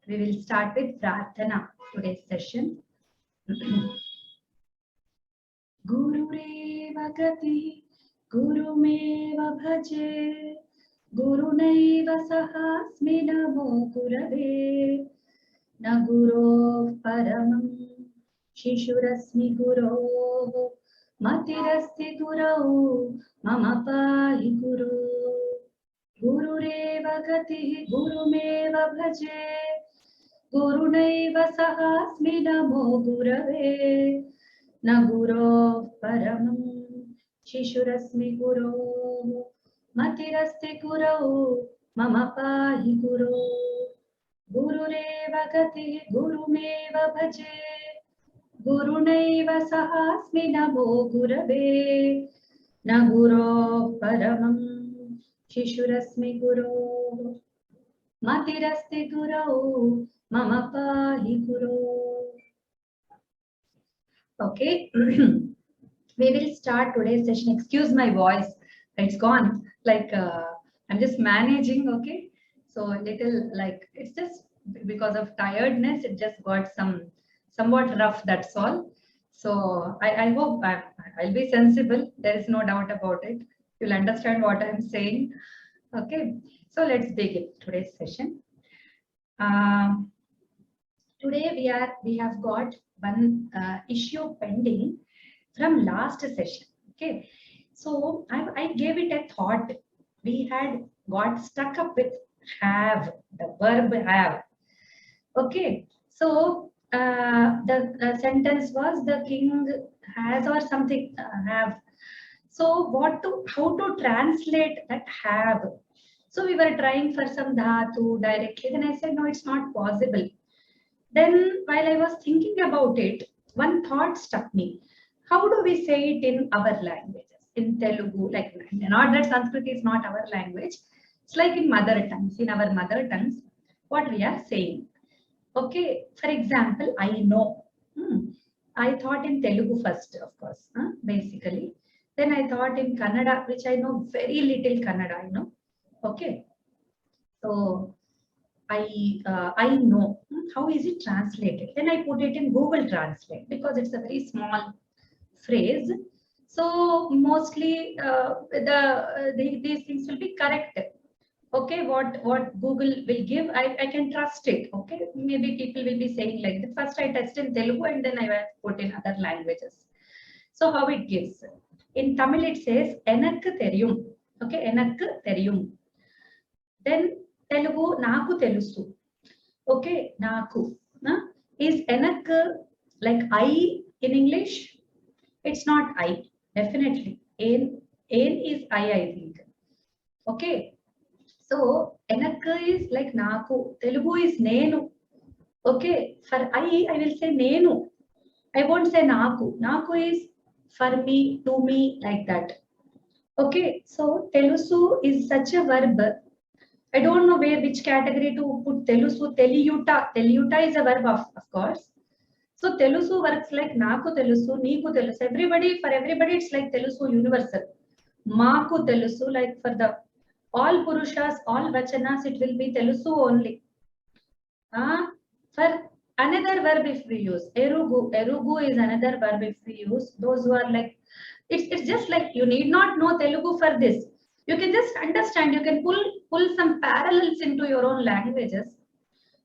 We will start with Prarthana today's session. Gurureva gati gurumeva bhaje gurunaiva sahasmi namo gurave na gurov paramam shishurasmi guroh matirasti gurau mama pahi guru gurureva gati gurumeva bhaje gurunaiva sahasmi namo gurave na guru paramam shishurasmi guru matirasti guru mama pahi guru gurureva gati gurumeva bhaje gurunaiva sahasmi namo gurave na guru paramam shishurasmi guru matirasti guru mama pahi guru. Okay, we will start today's session. Excuse my voice, it's gone. Like I'm just managing. Okay, so a little like it's just because of tiredness. It just got somewhat rough. That's all. So I hope I'll be sensible. There is no doubt about it. You'll understand what I'm saying. Okay, so let's begin today's session. Today we have got one issue pending from last session. Okay, so I gave it a thought. We had got stuck up with have, the verb have. Okay, so the sentence was the king has or something have. So how to translate that have? So we were trying for some dhatu directly. Then I said no, it's not possible. Then while I was thinking about it, one thought struck me. How do we say it in our languages? In Telugu, like not that Sanskrit is not our language. It's like in mother tongues. In our mother tongues, what we are saying. Okay, for example, I know. I thought in Telugu first, of course, basically. Then I thought in Kannada, which I know very little Kannada, I know. Okay, so I know. How is it translated? Then I put it in Google Translate because it's a very small phrase. So mostly these things will be correct. Okay, what Google will give, I can trust it. Okay, maybe people will be saying like that. First I test in Telugu and then I put in other languages. So how it gives? In Tamil it says enakku theriyum. Okay, enakku theriyum. Then Telugu naku telusu. Okay, naku is enakku like I in English? It's not I, definitely. En is I think. Okay, so enakku is like naku. Telugu is nenu. Okay, for I will say nenu. I won't say naku. Naku is for me, to me, like that. Okay, so telusu is such a verb. I don't know which category to put telusu. Teliyuta. Teliyuta is a verb, of course. So telusu works like naku telusu, neeku telusu. For everybody, it's like telusu universal. Maaku telusu, like for the all purushas, all vachanas, it will be telusu only. For another verb, if we use erugu is another verb if we use. Those who are like, it's just like you need not know Telugu for this. You can just understand. You can pull some parallels into your own languages.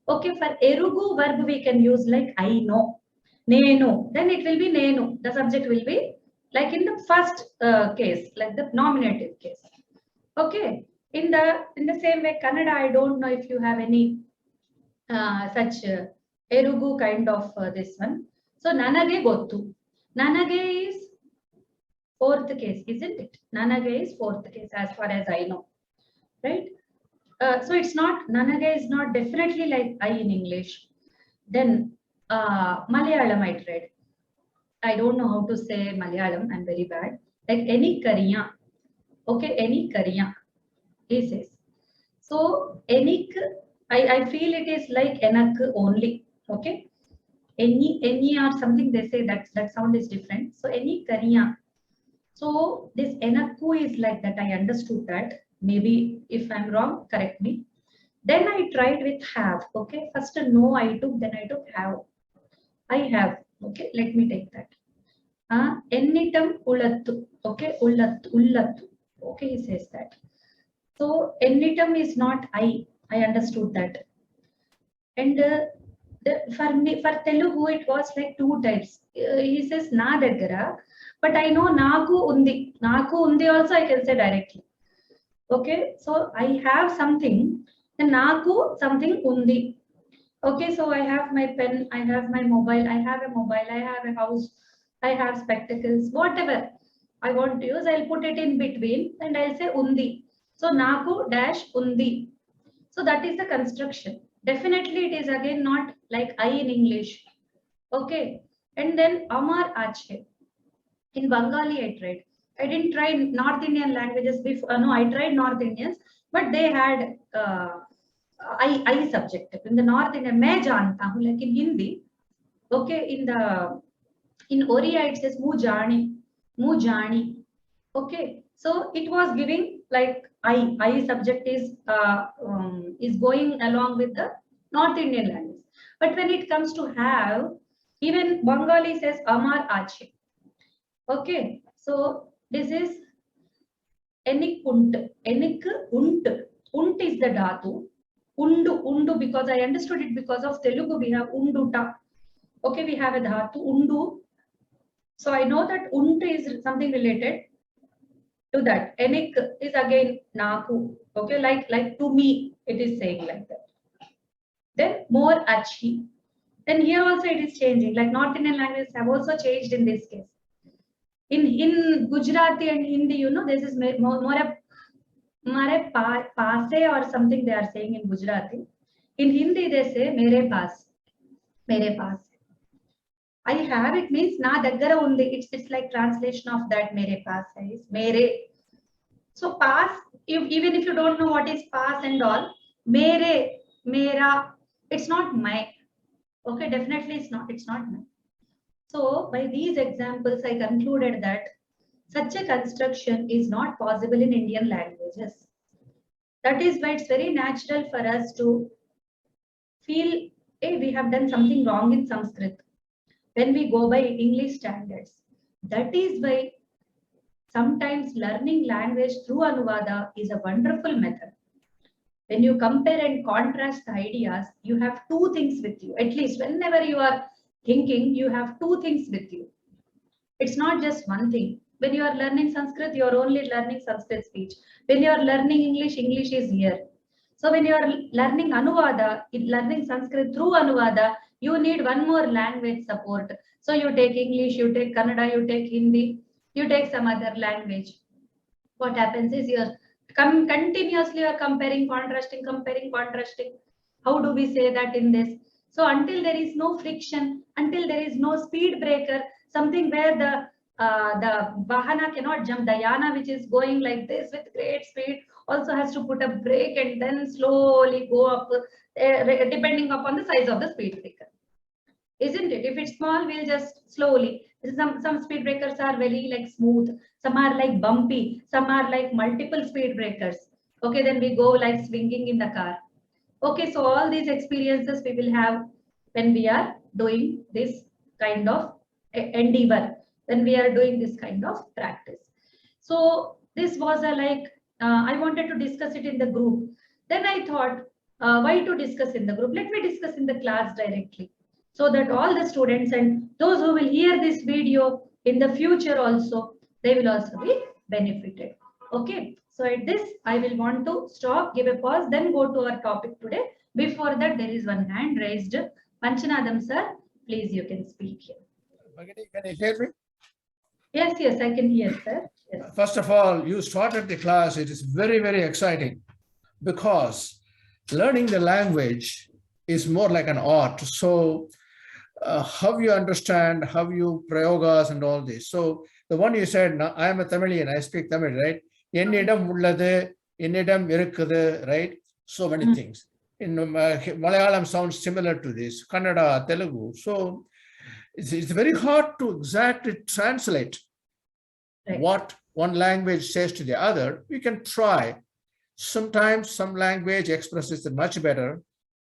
Okay, for erugu verb we can use like I know, nenu. Then it will be nenu. The subject will be like in the first case, like the nominative case. Okay, in the same way, Kannada, I don't know if you have any such erugu kind of this one. So nanage gottu. Nanage is fourth case, isn't it? Nanage is fourth case as far as I know, right? So it's not, nanage is not definitely like I in English. Then Malayalam I tried. I don't know how to say Malayalam. I'm very bad. Like any kariya. Okay, any kariya. He says. So enik, I feel it is like enak only. Okay. Any or something they say that sound is different. So any kariya. So this enakku is like that. I understood that. Maybe if I'm wrong, correct me. Then I tried with have. Okay, first no I took, then I took have. I have. Okay, let me take that. Ennitam ulattu. Okay, ullattu. Okay, he says that. So ennitam is not I. I understood that. And for me, for Telugu, it was like two types. He says na daggara, but I know naku undi. Naku undi also I can say directly. Okay, so I have something, and naku something undi. Okay, so I have my pen, I have my mobile, I have a mobile, I have a house, I have spectacles, whatever I want to use, I'll put it in between and I'll say undi. So naku dash undi. So that is the construction. Definitely it is again not like I in English. Okay. And then Amar Ache. In Bengali I tried. I didn't try North Indian languages before. No, I tried North Indians, but they had I subject. In the North Indian, मैं जानता हूँ, like in Hindi. Okay, in Oriya it says mujani. Okay, so it was giving like I subject is going along with the North Indian language. But when it comes to have, even Bengali says Amar Ache. Okay, so this is enik unt. Enik unt. Unt is the dhatu. Undu, because I understood it because of Telugu, we have unduta. Okay, we have a dhatu, undu. So I know that unt is something related to that. Enik is again naku. Okay, like to me, it is saying like that. Then more achi. Then here also it is changing. Like North Indian languages have also changed in this case. In Gujarati and Hindi, you know, this is more a Mare paase or something they are saying in Gujarati. In Hindi, they say mere paas. Mere paas. I have it means na daggara undi. It's like translation of that mere paas is mere. So paas, even if you don't know what is paas and all, mere, mera, it's not my. Okay, definitely it's not. It's not my. So by these examples, I concluded that such a construction is not possible in Indian languages. That is why it's very natural for us to feel, hey, we have done something wrong in Sanskrit when we go by English standards. That is why sometimes learning language through Anuvada is a wonderful method. When you compare and contrast the ideas, you have two things with you. At least whenever you are thinking, you have two things with you. It's not just one thing. When you are learning Sanskrit, you are only learning Sanskrit speech. When you are learning English, English is here. So when you are learning Anuvada, learning Sanskrit through Anuvada, you need one more language support. So you take English, you take Kannada, you take Hindi, you take some other language. What happens is you're continuously you're comparing, contrasting. How do we say that in this? So until there is no friction, until there is no speed breaker, something where the Vahana cannot jump, the Yana which is going like this with great speed also has to put a brake and then slowly go up depending upon the size of the speed breaker. Isn't it? If it's small, we'll just slowly. Some speed breakers are very like smooth, some are like bumpy, some are like multiple speed breakers. Okay, then we go like swinging in the car. Okay, so all these experiences we will have when we are doing this kind of endeavor, when we are doing this kind of practice. So this was a like, I wanted to discuss it in the group. Then I thought, why to discuss in the group? Let me discuss in the class directly, so that all the students and those who will hear this video in the future also, they will also be benefited. Okay, so at this, I will want to stop, give a pause, then go to our topic today. Before that, there is one hand raised. Panchanadam sir, please you can speak here. Can you hear me? Yes, I can hear, sir. Yes. First of all, you started the class. It is very, very exciting because learning the language is more like an art. So how you understand, how you prayogas and all this. So the one you said, I am a Tamilian, I speak Tamil, right? Ennidam ulladu, ennidam irukkudu, right? So many things. In Malayalam sounds similar to this, Kannada, Telugu. So it's very hard to exactly translate what one language says to the other. We can try. sometimes some language expresses it much better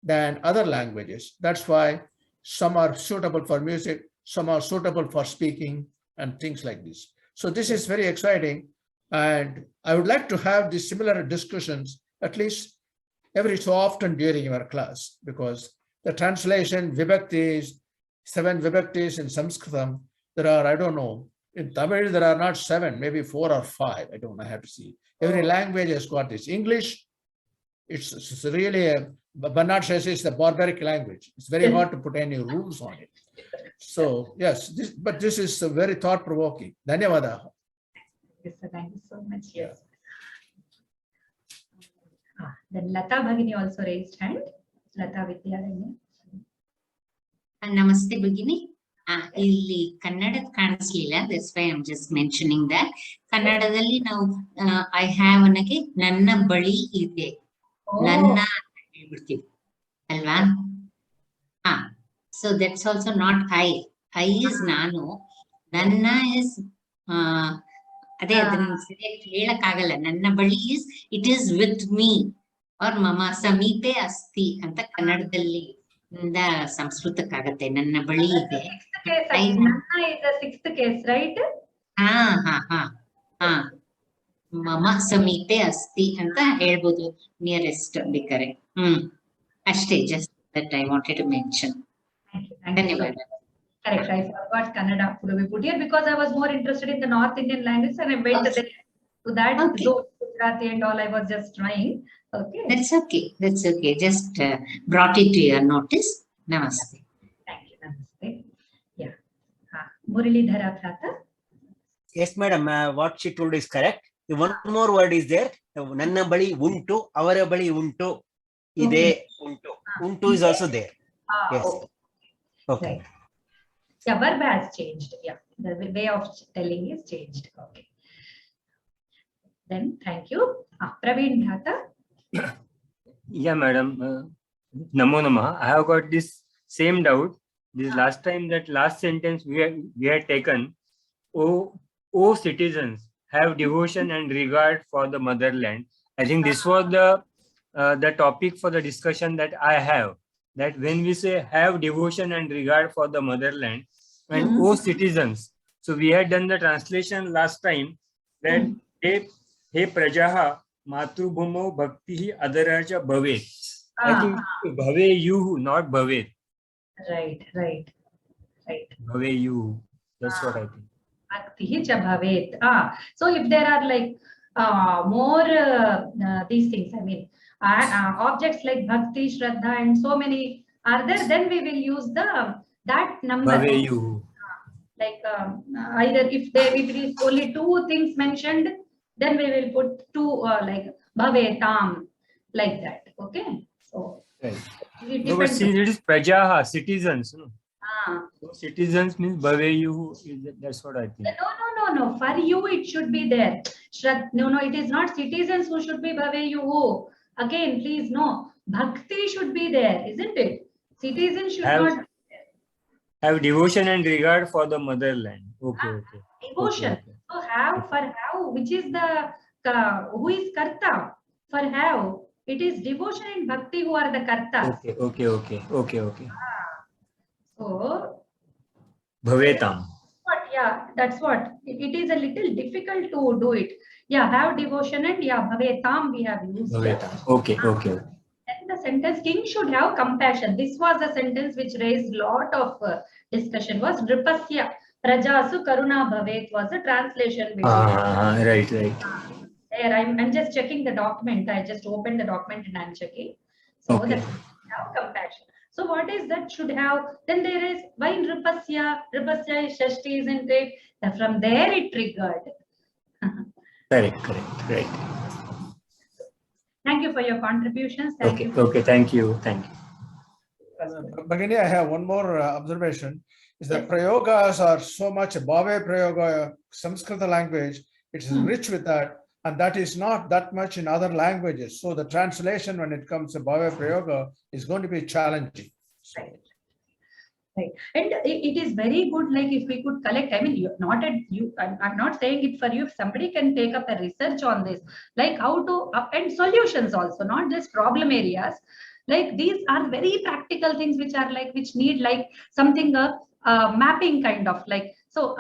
than other languages. That's why some are suitable for music, some are suitable for speaking and things like this. So this is very exciting. And I would like to have these similar discussions at least every so often during your class, because the translation vibhaktis, 7 vibhaktis in Sanskritam, there are, I don't know, in Tamil there are not 7, maybe 4 or 5. I don't know, I have to see. Every language has got this. English, it's really a, Bernard says it's the barbaric language. It's very hard to put any rules on it. So yes, this is very thought-provoking. Dhanyavada. Yes, sir, thank you so much. Yes. Then Lata Bhagini also raised hand. Lata Vidyaranya. Namaste Bhagini. ಇಲ್ಲಿ ಕನ್ನಡದ ಕಾಣಿಸ್ಲಿಲ್ಲ, that's why I'm just mentioning that. ಕನ್ನಡದಲ್ಲಿ ನಾವು I have ಅನ್ನಕ್ಕೆ ನನ್ನ ಬಳಿ ಇದೆ, ನನ್ನ ಅಂತ ಹೇಳ್ಬಿಡ್ತೀವಿ ಅಲ್ವಾ? So that's also not I is ನಾನು, ನನ್ನ is ಅದೇ ಅದನ್ನ ಸರಿಯಾಗಿ ಹೇಳಕ್ಕಾಗಲ್ಲ. ನನ್ನ ಬಳಿ is it is with me or ಮಮ ಸಮೀಪೆ ಅಸ್ತಿ ಅಂತ ಕನ್ನಡದಲ್ಲಿ ಸಂಸ್ಕೃತಕ್ಕಾಗತ್ತೆ. ನನ್ನ ಬಳಿ ಇದೆ. Sixth case, right? ಮಮ ಸಮೀಪೆ ಅಸ್ತಿ ಅಂತ ಹೇಳ್ಬೋದು, ನಿಯರೆಸ್ಟ್ ಬೇಕಾರೆ. ಅಷ್ಟೇ, just that I wanted to mention. ಧನ್ಯವಾದ. Correct, I forgot Kannada to be put here because I was more interested in the North Indian language and I went there to that. So Gujarati and all I was just trying. Okay. That's okay. That's okay. Just brought it to your notice. Namaste. Thank you. Namaste. Yeah. Muralidhara Bhrata. Yes, madam. What she told is correct. One more word is there. Nanna bali untu, avara bali untu, ide untu. Untu is also there. Yes. Okay. Right. Yeah, verb has changed. Yeah, the way of telling is changed. Okay. Then, thank you. Praveen Bhata. Yeah, madam. Namo Namah. I have got this same doubt. This last time, that last sentence we had taken, O citizens, have devotion and regard for the motherland. I think this was the topic for the discussion that I have. That when we say have devotion and regard for the motherland, and O citizens, so we had done the translation last time that He prajaha matrubhumo bhakti adaraja bhavet. I think bhave you, not bhavet. Right. Bhave you. That's what I think. Bhakti cha bhavet. So if there are like more these things, I mean, objects like bhakti, shraddha, and so many are there, then we will use that number. Bhave you. Like either if it is only 2 things mentioned, then we will put 2 like bhavetam, like that. Okay. So Right. it No, but depends. see, it is prajaha, citizens. No? So citizens means bhave you. That's what I think. No. For you, it should be there. No, it is not citizens who should be bhave you. Again, please, no. Bhakti should be there, isn't it? Citizens should not. Have devotion and regard for the motherland. Okay. Devotion. Okay. So have, for have, which is the who is karta? For have, it is devotion and bhakti who are the kartas. Okay. So Bhavetam. but yeah, that's what. It is a little difficult to do it. Yeah, have devotion and bhavetam we have used. Bhavetam. Okay. And the sentence king should have compassion. This was a sentence which raised lot of discussion. Was Nripasya Prajasu Karuna Bhavet was the translation. Right. There, I'm just checking the document. I just opened the document and I'm checking. So Okay. that have compassion. So what is that should have? Then there is why Nripasya? Nripasya is Shashti, isn't it? From there it triggered. Correct. Right. Thank you for your contributions. Okay. Thank you. Bhagini, I have one more observation. Is that prayogas are so much bhave prayoga, Sanskrit language, it is rich with that, and that is not that much in other languages. So the translation when it comes to bhave prayoga is going to be challenging. Right. Right. And it is very good, like if we could collect, I mean, I'm not saying it for you, if somebody can take up a research on this, like how to, and solutions also, not just problem areas. Like these are very practical things which are like, which need like something, mapping kind of like, so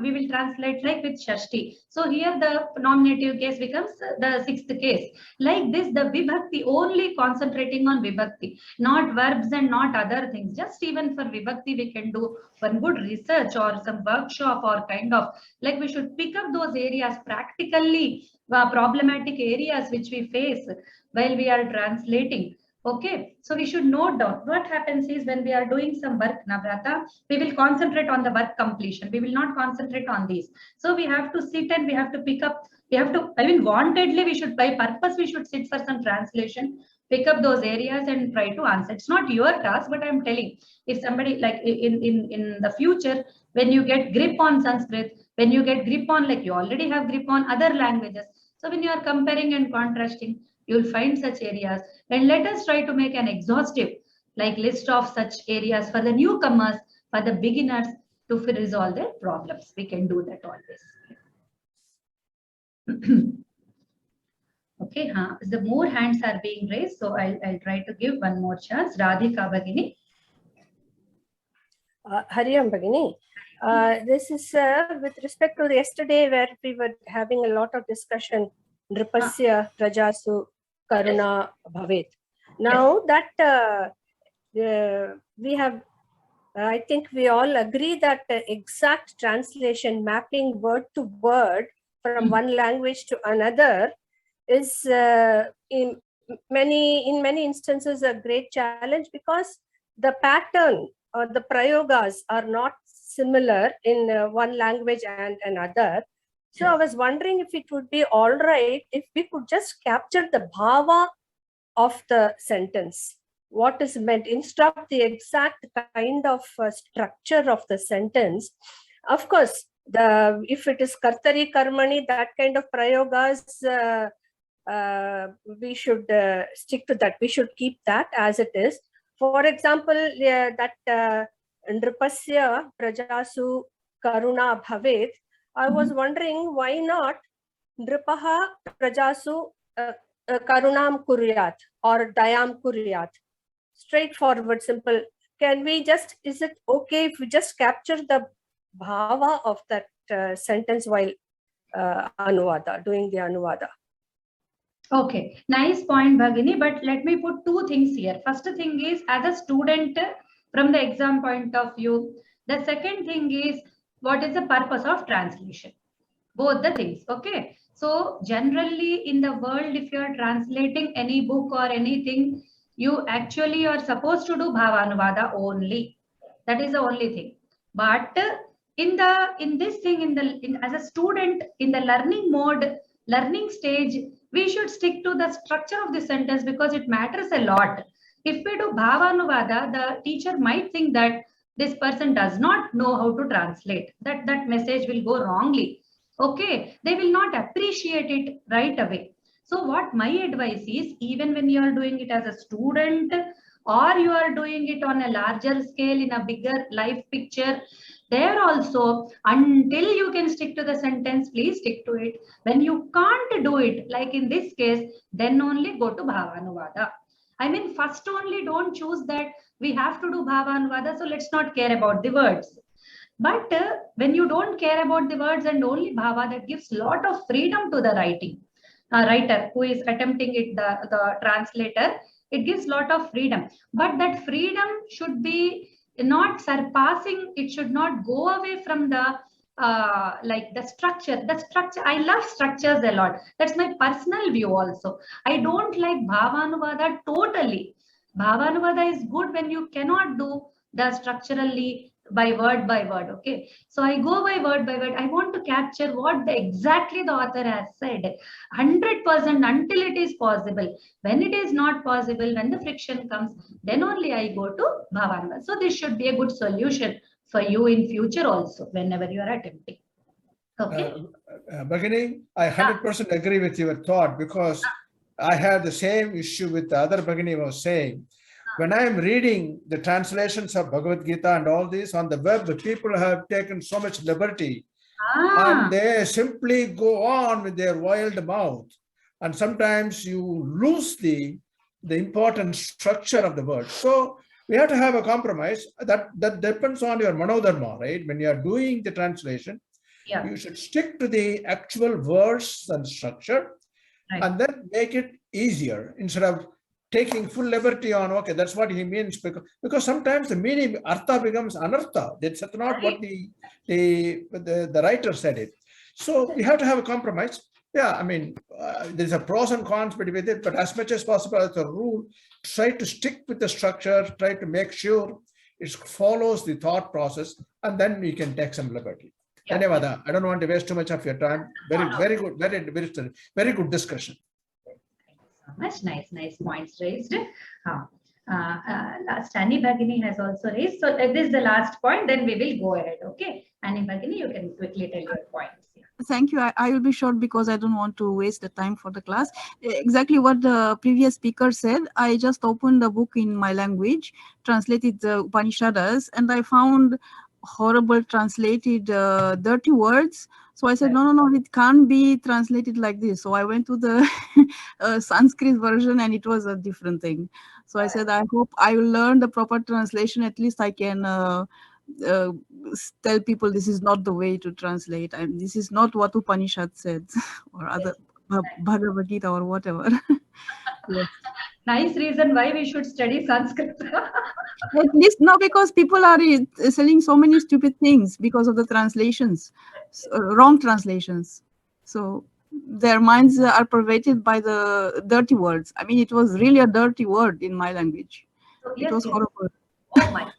we will translate like with Shashti. So here the nominative case becomes the sixth case. Like this, the vibhakti, only concentrating on vibhakti, not verbs and not other things. Just even for vibhakti, we can do one good research or some workshop, or kind of like we should pick up those areas practically, problematic areas which we face while we are translating. Okay, so we should note down what happens is when we are doing some work, Navrata, we will concentrate on the work completion. We will not concentrate on these. So we have to sit and we have to pick up, we have to, I mean, wantedly, we should, by purpose, we should sit for some translation, pick up those areas and try to answer. It's not your task, but I'm telling, if somebody like in the future, when you get grip on Sanskrit, when you get grip on, like you already have grip on other languages. So when you are comparing and contrasting, you'll find such areas, and let us try to make an exhaustive like list of such areas for the newcomers, for the beginners, to resolve their problems. We can do that always. Okay, the more hands are being raised, so I'll try to give one more chance. Radhika Bhagini. Hariam Bhagini. This is with respect to yesterday where we were having a lot of discussion, Nripasya Prajasu Karuna Bhavet. Now that we have, I think we all agree that exact translation, mapping word to word from one language to another is in many instances a great challenge, because the pattern or the prayogas are not similar in one language and another. So I was wondering if it would be all right if we could just capture the bhava of the sentence, what is meant, instead of the exact kind of structure of the sentence. Of course, if it is kartari karmani, that kind of prayogas, we should stick to that. We should keep that as it is. For example, that Nripasya Prajasu Karuna Bhavet, I was wondering why not Nripaha Prajasu Karunam Kuryat or Dayam Kuryat. Straightforward, simple. Can we just, is it okay if we just capture the bhava of that sentence while Anuvada, doing the Anuvada? Okay, nice point, Bhagini, but let me put two things here. First thing is, as a student, from the exam point of view. The second thing is, what is the purpose of translation? Both the things, okay? So generally in the world, if you are translating any book or anything, you actually are supposed to do Bhavanuvada only. That is the only thing. But in this thing, as a student, in the learning mode, learning stage, we should stick to the structure of the sentence because it matters a lot. If we do Bhavanuvada, the teacher might think that this person does not know how to translate, that message will go wrongly. Okay, they will not appreciate it right away. So what my advice is, even when you are doing it as a student or you are doing it on a larger scale in a bigger life picture, there also, until you can stick to the sentence, please stick to it. When you can't do it, like in this case, then only go to Bhavanuvada. I mean, first only don't choose that we have to do Bhavanuvada, so let's not care about the words. But when you don't care about the words and only bhava, that gives a lot of freedom to the writer who is attempting it, the translator. It gives a lot of freedom. But that freedom should be not surpassing, it should not go away from the like the structure. I love structures a lot. That's my personal view also. I don't like Bhavanuvada totally. Bhavanuvada is good when you cannot do the structurally by word, okay? So I go by word. I want to capture what exactly the author has said, 100% until it is possible. When it is not possible, when the friction comes, then only I go to Bhavanuvada. So this should be a good solution for you in future also, whenever you are attempting. Okay. Bhagini, I 100% agree with your thought, because I had the same issue with the other Bhagini was saying. when I am reading the translations of Bhagavad Gita and all this on the web, the people have taken so much liberty and they simply go on with their wild mouth. And sometimes you lose the important structure of the word. So we have to have a compromise that depends on your manodharma, right? When you are doing the translation, you should stick to the actual words and structure, and then make it easier instead of taking full liberty on, okay, that's what he means, because sometimes the meaning, artha becomes anartha. That's not what the writer said it. So we have to have a compromise. Yeah, I mean, there's a pros and cons with it, but as much as possible as a rule, try to stick with the structure, try to make sure it follows the thought process, and then we can take some liberty. Anyway, I don't want to waste too much of your time. Very good, very good discussion. Much nice points raised. Last Annie Bhagini has also raised. So this is the last point, then we will go ahead. Okay, Annie Bhagini, you can quickly tell your points. Thank you. I will be short because I don't want to waste the time for the class. Exactly what the previous speaker said. I just opened the book in my language, translated the Upanishads, and I found horrible translated dirty words. So I said, no, it can't be translated like this. So I went to the Sanskrit version and it was a different thing. So I said, I hope I will learn the proper translation. At least I can tell people this is not the way to translate. And this is not what Upanishad said or other Bhagavad Gita or whatever. Yes. Nice reason why we should study Sanskrit. At least no, because people are selling so many stupid things because of the translations, wrong translations. So their minds are pervaded by the dirty words. I mean, it was really a dirty word in my language. It was horrible. Oh my.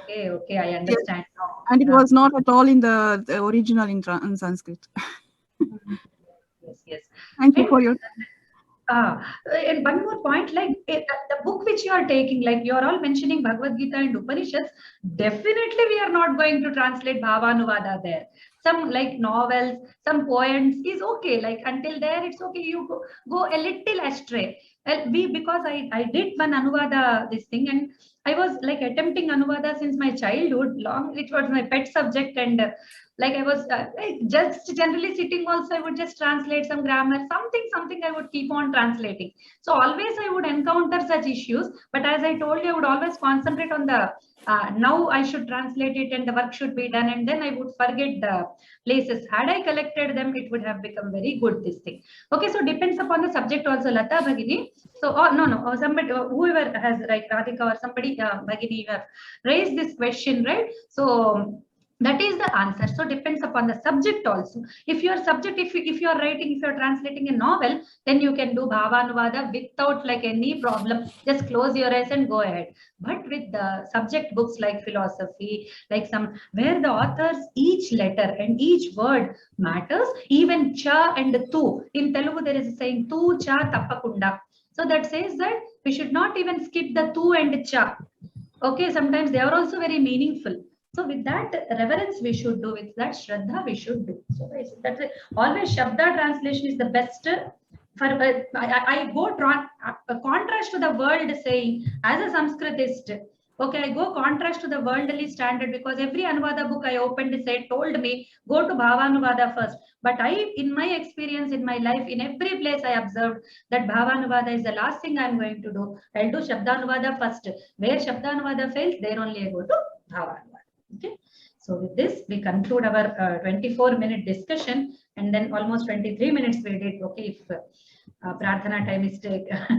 Okay, I understand now. And it was not at all in the original in Sanskrit. Yes. Thank you for your. And one more point, like the book which you are taking, like you are all mentioning Bhagavad Gita and Upanishads, definitely we are not going to translate Bhava-Anuvada there. Some like novels, some poems is okay. Like until there, it's okay. You go a little astray. Because I did one Anuvada this thing, and I was like attempting Anuvada since my childhood. Long, it was my pet subject, and like I was just generally sitting also, I would just translate some grammar, something I would keep on translating. So always I would encounter such issues. But as I told you, I would always concentrate on the now I should translate it and the work should be done, and then I would forget the places. Had I collected them, it would have become very good, this thing. Okay, so depends upon the subject also, Lata Bhagini. So somebody, whoever has, like Radhika or somebody, Bhagini, you have raised this question, right? So that is the answer. So depends upon the subject also. If your subject, if you are writing, if you are translating a novel, then you can do Bhava-Anuvada without like any problem. Just close your eyes and go ahead. But with the subject books like philosophy, like some where the authors, each letter and each word matters, even cha and tu. In Telugu there is a saying tu cha tappakunda. So that says that we should not even skip the tu and cha. Okay, sometimes they are also very meaningful. So with that reverence we should do, with that Shraddha we should do. So that's it. Always Shabda translation is the best. For I go contrast to the world saying, as a Sanskritist, okay, I go contrast to the worldly standard, because every Anuvada book I opened told me go to Bhava-Anuvada first. But in my experience, in my life, in every place I observed that Bhava-Anuvada is the last thing I'm going to do. I'll do Shabda-Anuvada first. Where Shabda-Anuvada fails, there only I go to Bhava-Anuvada. Okay, so with this we conclude our 24-minute discussion, and then almost 23 minutes we did. Okay, if Prarthana time is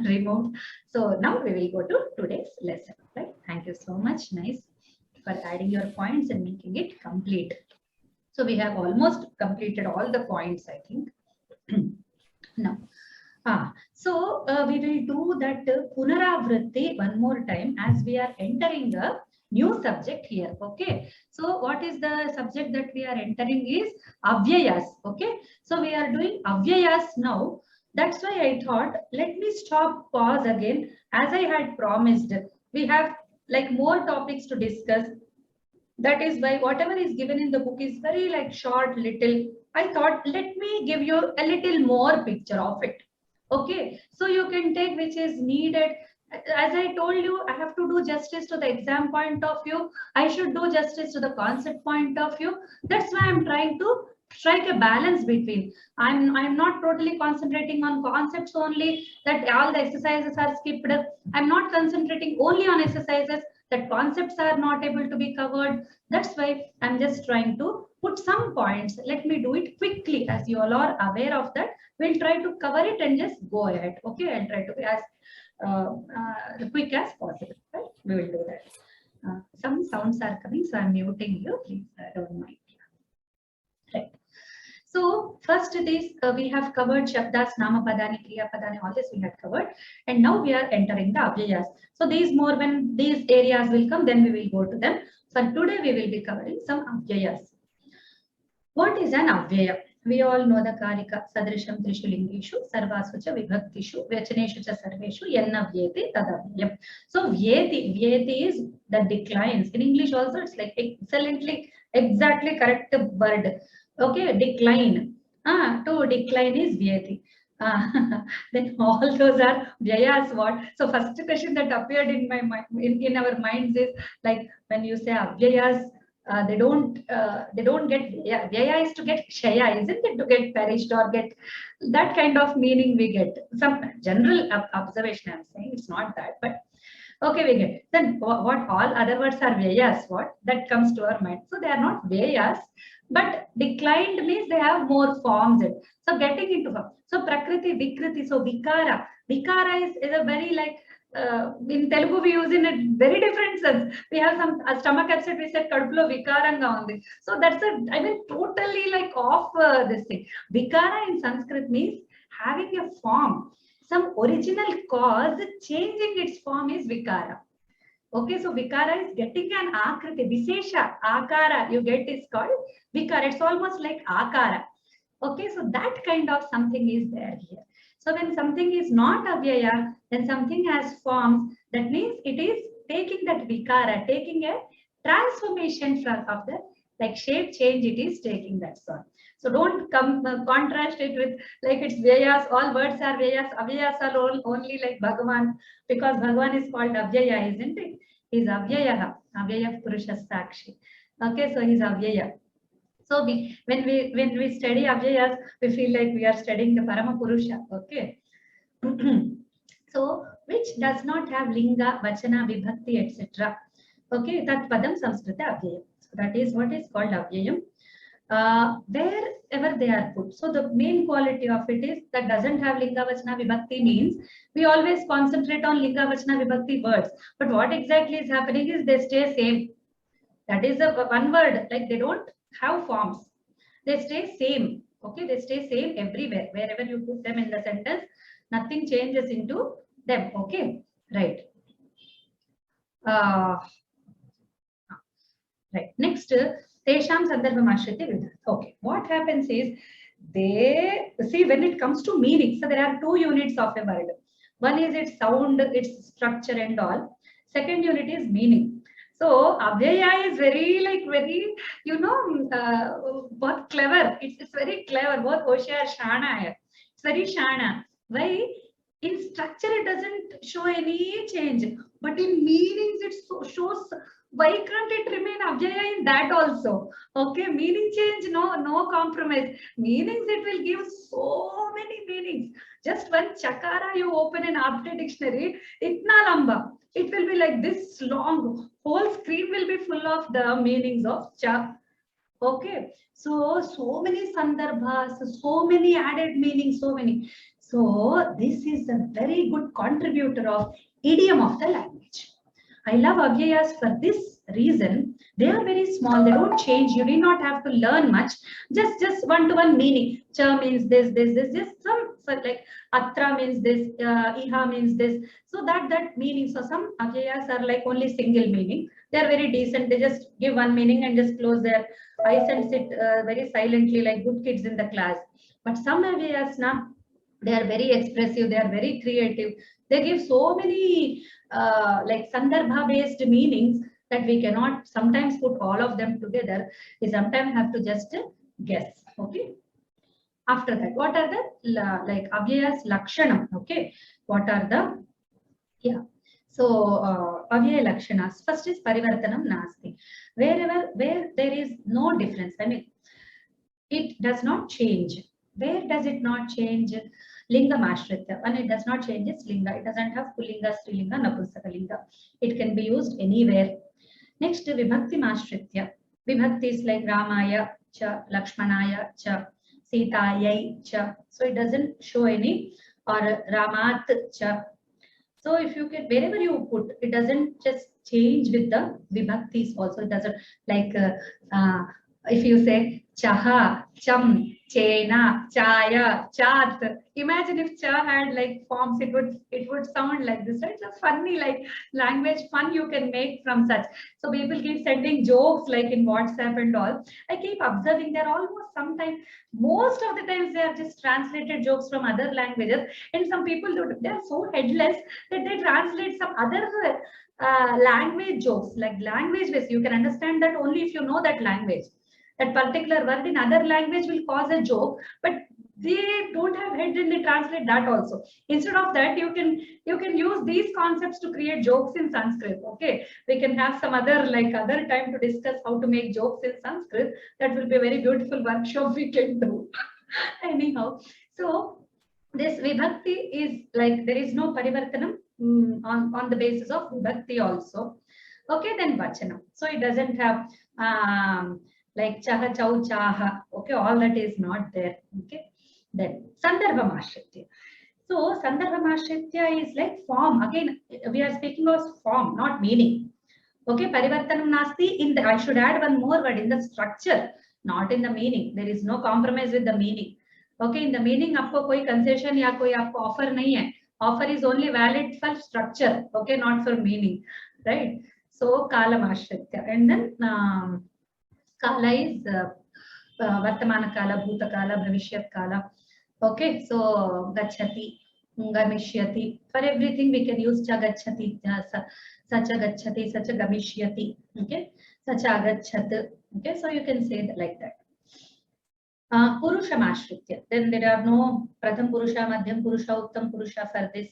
removed. So now we will go to today's lesson. Right? Thank you so much. Nice for adding your points and making it complete. So we have almost completed all the points, I think. Now, so we will do that Punaravritti one more time as we are entering a new subject here. Okay, so what is the subject that we are entering is avyayas. Okay, so we are doing avyayas now. That's why I thought, let me stop, pause again. As I had promised, we have like more topics to discuss. That is why whatever is given in the book is very like short, little. I thought, let me give you a little more picture of it. Okay, so you can take which is needed. As I told you, I have to do justice to the exam point of view. I should do justice to the concept point of view. That's why I'm trying to strike a balance between. I'm not totally concentrating on concepts only, that all the exercises are skipped. I'm not concentrating only on exercises, that concepts are not able to be covered. That's why I'm just trying to put some points. Let me do it quickly, as you all are aware of that. We'll try to cover it and just go ahead. Okay, I'll try to be as quick as possible. Right? We will do that. Some sounds are coming, so I'm muting you. Please don't mind. Right. So first this we have covered Shabdas, Nama Padani, Kriya Padani, all this we have covered. And now we are entering the Avyayas. So these more, when these areas will come, then we will go to them. So today we will be covering some Avyayas. What is an Avyaya? We all know the Karika, Sadrisham Trishu Lingishu, Sarvasu cha Vibhaktishu, Vyachaneshu cha Sarveshu, Yanna Vyeti Tadavyayam. So Vyeti is the declines. In English also it's like excellently, exactly correct word. Okay, decline. To decline is Vyeti. Then all those are Vyayas. What? So first question that appeared in my mind, in our minds is like, when you say Avyayas, they don't get Vyaya is to get Kshaya, isn't it? To get perished or get that kind of meaning we get. Some general observation I'm saying, it's not that, but okay, we get. Then what all other words are Vyayas? What? That comes to our mind. So they are not Vyayas, but declined means they have more forms. So getting into form. So Prakriti, Vikriti, so Vikara. Vikara is a very like, in Telugu we use in a very different sense. We have some stomach upset, we said Kadupulo Vikaranga undi. So that's totally like off this thing. Vikara in Sanskrit means having a form. Some original cause changing its form is Vikara. Okay, so Vikara is getting an Akriti, Visesha, Akara, you get is called Vikara. It's almost like Akara. Okay, so that kind of something is there here. So when something is not Avyaya, then something has forms, that means it is taking that Vikara, taking a transformation of the like shape change, it is taking that sort. So don't contrast it with like it's Vyayas, all words are Vyayas, Avyayas are only like Bhagavan, because Bhagavan is called Avyaya, isn't it? He's Avyaya, Avyaya Purusha Sakshi. Okay, so he's Avyaya. So when we study Avyayas, we feel like we are studying the Parama Purusha. Okay. So which does not have Linga, Vachana, Vibhakti, etc. Okay, that Padam Samskrita Avyayam. So that is what is called Avyayam. Wherever they are put. So the main quality of it is that doesn't have Linga, Vachana, Vibhakti means we always concentrate on Linga, Vachana, Vibhakti words. But what exactly is happening is they stay same. That is a one word, like they don't have forms. They stay same. Okay, they stay same everywhere. Wherever you put them in the sentence, nothing changes into them. Okay, right. Right. Next, Tesham Sandarbham Ashriti Vidha. Okay, what happens is they see when it comes to meaning. So there are two units of a word. One is its sound, its structure, and all. Second unit is meaning. So Avyaya is very both clever. It's very clever. Both Hoshiyar, Shana. It's very Shana. Why? In structure it doesn't show any change, but in meanings it shows. Why can't it remain Avyaya in that also? Okay, meaning change, no compromise. Meanings it will give so many meanings. Just one chakara you open an Apte dictionary, itna lamba. It will be like this long. Whole screen will be full of the meanings of cha. Okay, so many sandarbhas, so many added meanings, so many. So this is a very good contributor of idiom of the language. I love Avyayas for this reason. They are very small. They don't change. You need not have to learn much. Just one-to-one meaning. Cha means this. Just some like Atra means this. Iha means this. So that meaning. So some Avyayas are like only single meaning. They are very decent. They just give one meaning and just close their eyes and sit very silently like good kids in the class. But some Avyayas now, they are very expressive. They are very creative. They give so many like Sandarbha based meanings that we cannot sometimes put all of them together. We sometimes have to just guess. Okay. After that, what are the like Avyayas Lakshanam? Okay. What are the So avyaya lakshanas. First is parivartanam nasti. Where there is no difference, I mean, it does not change. Where does it not change? Linga mashritya. When it does not change its linga, it doesn't have pullinga, strilinga, napumsakalinga. It can be used anywhere. Next, vibhakti mashritya. Vibhakti is like Ramaya cha, Lakshmanaya cha, Sitayai cha. So it doesn't show any, or Ramat cha. So if you can, wherever you put, it doesn't just change with the vibhaktis also. It doesn't, like if you say chaha, cham, chena, chaya, chat. Imagine if cha had like forms, it would sound like this, right? It's a funny like language fun you can make from such. So people keep sending jokes like in WhatsApp and all. I keep observing they're almost sometimes, most of the times they are just translated jokes from other languages, and some people they're so headless that they translate some other language jokes, like language ways. You can understand that only if you know that language. That particular word in other language will cause a joke, but they don't have head and they translate that also. Instead of that, you can use these concepts to create jokes in Sanskrit. Okay, we can have some other time to discuss how to make jokes in Sanskrit. That will be a very beautiful workshop we can do. Anyhow, so this vibhakti is like there is no parivartanam on the basis of vibhakti also. Okay, then vachanam. So it doesn't have like chaha, chau, chaha. Okay, all that is not there. Okay, then sandarbhamashritya. So sandarbhamashritya is like form. Again, we are speaking of form, not meaning. Okay, parivartanam nasti. In the, I should add one more word, in the structure, not in the meaning. There is no compromise with the meaning. Okay, in the meaning, आपको कोई concession या कोई आपको offer नहीं है. Offer is only valid for structure. Okay, not for meaning, right? So kalamashritya, and then kala is vartamana kala, bhuta kala, bhavishyat kala. Okay, so gachati, gamishyati. For everything we can use cha gachati, sacha gachati, sacha gamishyati. Okay, sacha agachat. Okay, so you can say that like that. Purusha mashritya. Then there are no pratham purusha, madhyam purusha, uttam purusha for this.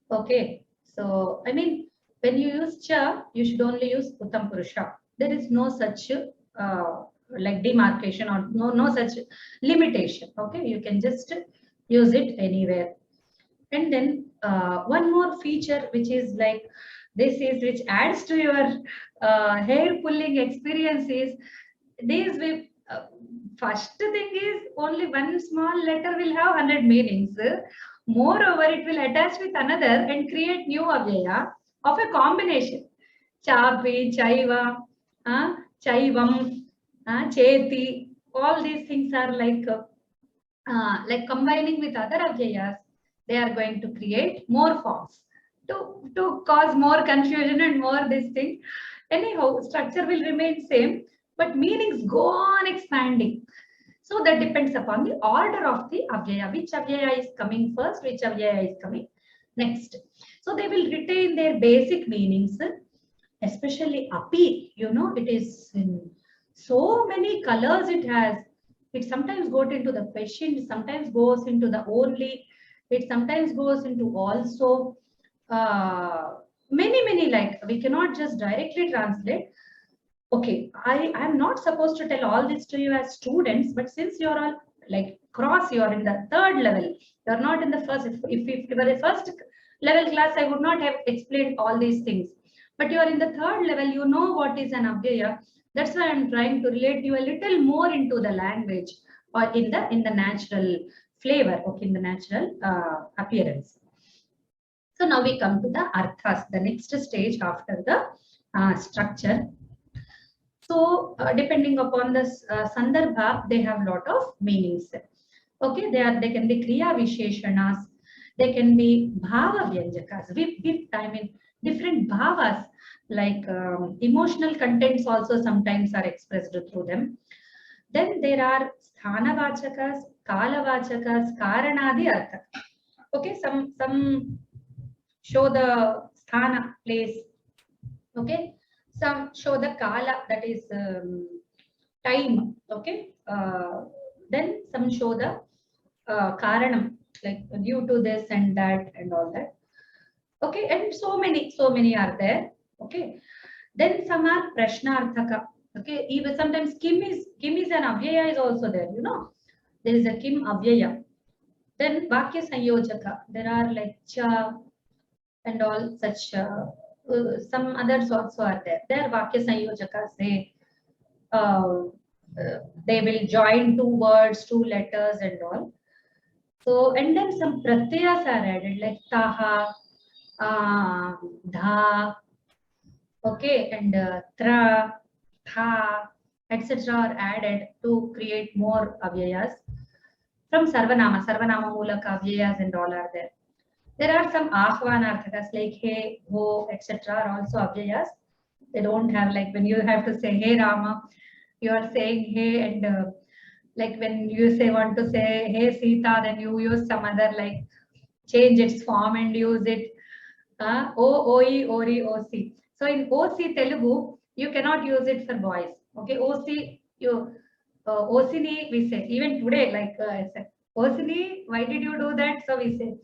Okay, so I mean, when you use cha, you should only use uttam purusha. There is no such like demarcation or no such limitation. Okay, you can just use it anywhere. And then one more feature which is like this is which adds to your hair pulling experience is these with first thing is only one small letter will have 100 meanings. Moreover, it will attach with another and create new avyaya of a combination. Chapi, chaiva, chaivam, cheti. All these things are like combining with other avyayas. They are going to create more forms to cause more confusion and more this thing. Anyhow, structure will remain same, but meanings go on expanding. So that depends upon the order of the avyaya, which avyaya is coming first, which avyaya is coming next. So they will retain their basic meanings, especially api, you know, it is in so many colors it has. It sometimes goes into the question, it sometimes goes into the only, it sometimes goes into also. Many, like we cannot just directly translate. Okay, I am not supposed to tell all this to you as students, but since you're all like you're in the third level, you're not in the first. If you were a first level class, I would not have explained all these things. But you're in the third level, you know what is an avyaya. That's why I'm trying to relate you a little more into the language or in the natural flavor, okay, in the natural appearance. So now we come to the arthas, the next stage after the structure. So depending upon the sandarbha, they have a lot of meanings. Okay, they can be kriya visheshanas, they can be bhava vyanjakas. I mean different bhavas, like emotional contents also sometimes are expressed through them. Then there are sthana vachakas, kala vachakas, karanadi artha. Okay, some show the sthana, place. Okay, some show the kala, that is time. Okay, then some show the karanam, like due to this and that and all that. Okay, and so many are there. Okay, then some are prashnarthaka. Okay, even sometimes kim is an avyaya is also there. You know, there is a kim avyaya. Then vakya sanyojaka. There are like cha and all such. Some others also are there. There vakya sanyojakas. They will join two words, two letters, and all. So, and then some pratyayas are added like taha, dha, okay, and tra, tha, etc. are added to create more avyayas. From sarvanama mulaka avyayas and all are there. There are some ahvanarthakas like he, ho, etc. are also avyayas. They don't have like when you have to say hey Rama, you are saying hey, and like when you want to say hey Sita, then you use some other like change its form and use it o, oi, ori, oc. So in oc Telugu, you cannot use it for boys. Okay, oc you ocini we say even today like I said ocini. Why did you do that? So we say.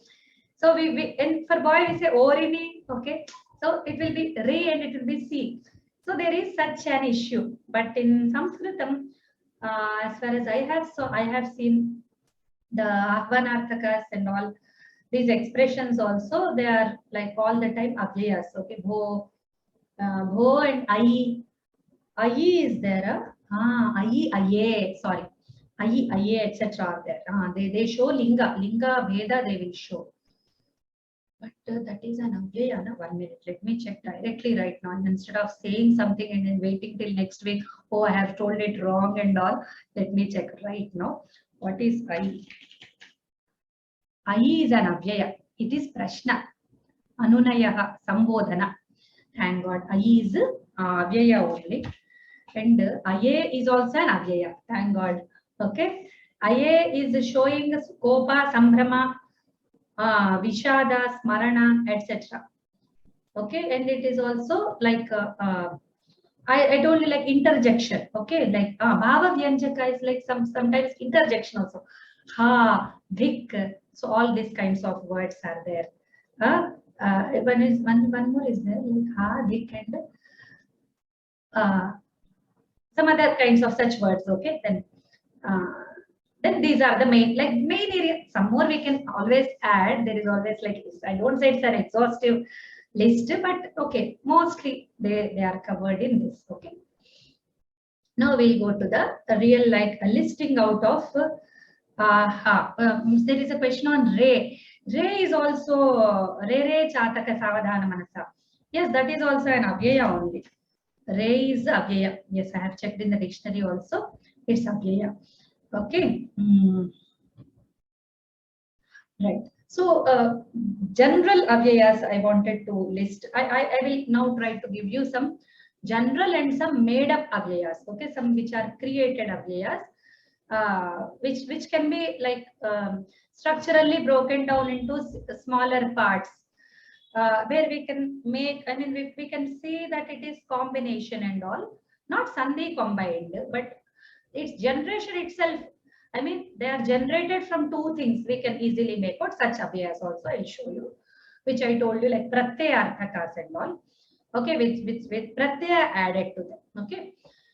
So we and for boy we say orini. Okay, so it will be re and it will be si. So there is such an issue. But in Sanskritam, as far as I have seen the ahvanarthakas and all these expressions also, they are like all the time avyayas. Okay, bho and ai is there. Ai, aye, sorry, ai, aye, etc. are there. They show linga bheda. They will show. But that is an avyaya. 1 minute. Let me check directly right now. And instead of saying something and then waiting till next week, oh, I have told it wrong and all. Let me check right now. What is I? I is an avyaya. It is prashna. Anunayaha, sambodhana. Thank God. I is avyaya only. And aye is also an avyaya. Thank God. Okay. Aye is showing kopa, sambhrama, vishada, smarana, etc. Okay, and it is also like I told you like interjection. Okay, like bhava vyanjaka is like sometimes interjection also. Ha, dhik. So all these kinds of words are there. One more is there like ha, dhik, and some other kinds of such words. Okay, then these are the main area. Some more we can always add. There is always like, I don't say it's an exhaustive list, but okay, mostly they are covered in this. Okay. Now we'll go to the real like a listing out of there is a question on re. Re is also re chataka savadhana manasa. Yes, that is also an avyaya only. Re is avyaya. Yes, I have checked in the dictionary also. It's avyaya. Okay. Right. So general avyayas I wanted to list. I will now try to give you some general and some made up avyayas. Okay, some which are created avyayas, which can be like structurally broken down into smaller parts, where we can make. I mean, we can see that it is combination and all, not sandhi combined, but its generation itself. I mean, they are generated from two things. We can easily make out such avyayas also. I'll show you, which I told you like pratyayarthakas and all. Okay, with pratyaya added to them. Okay,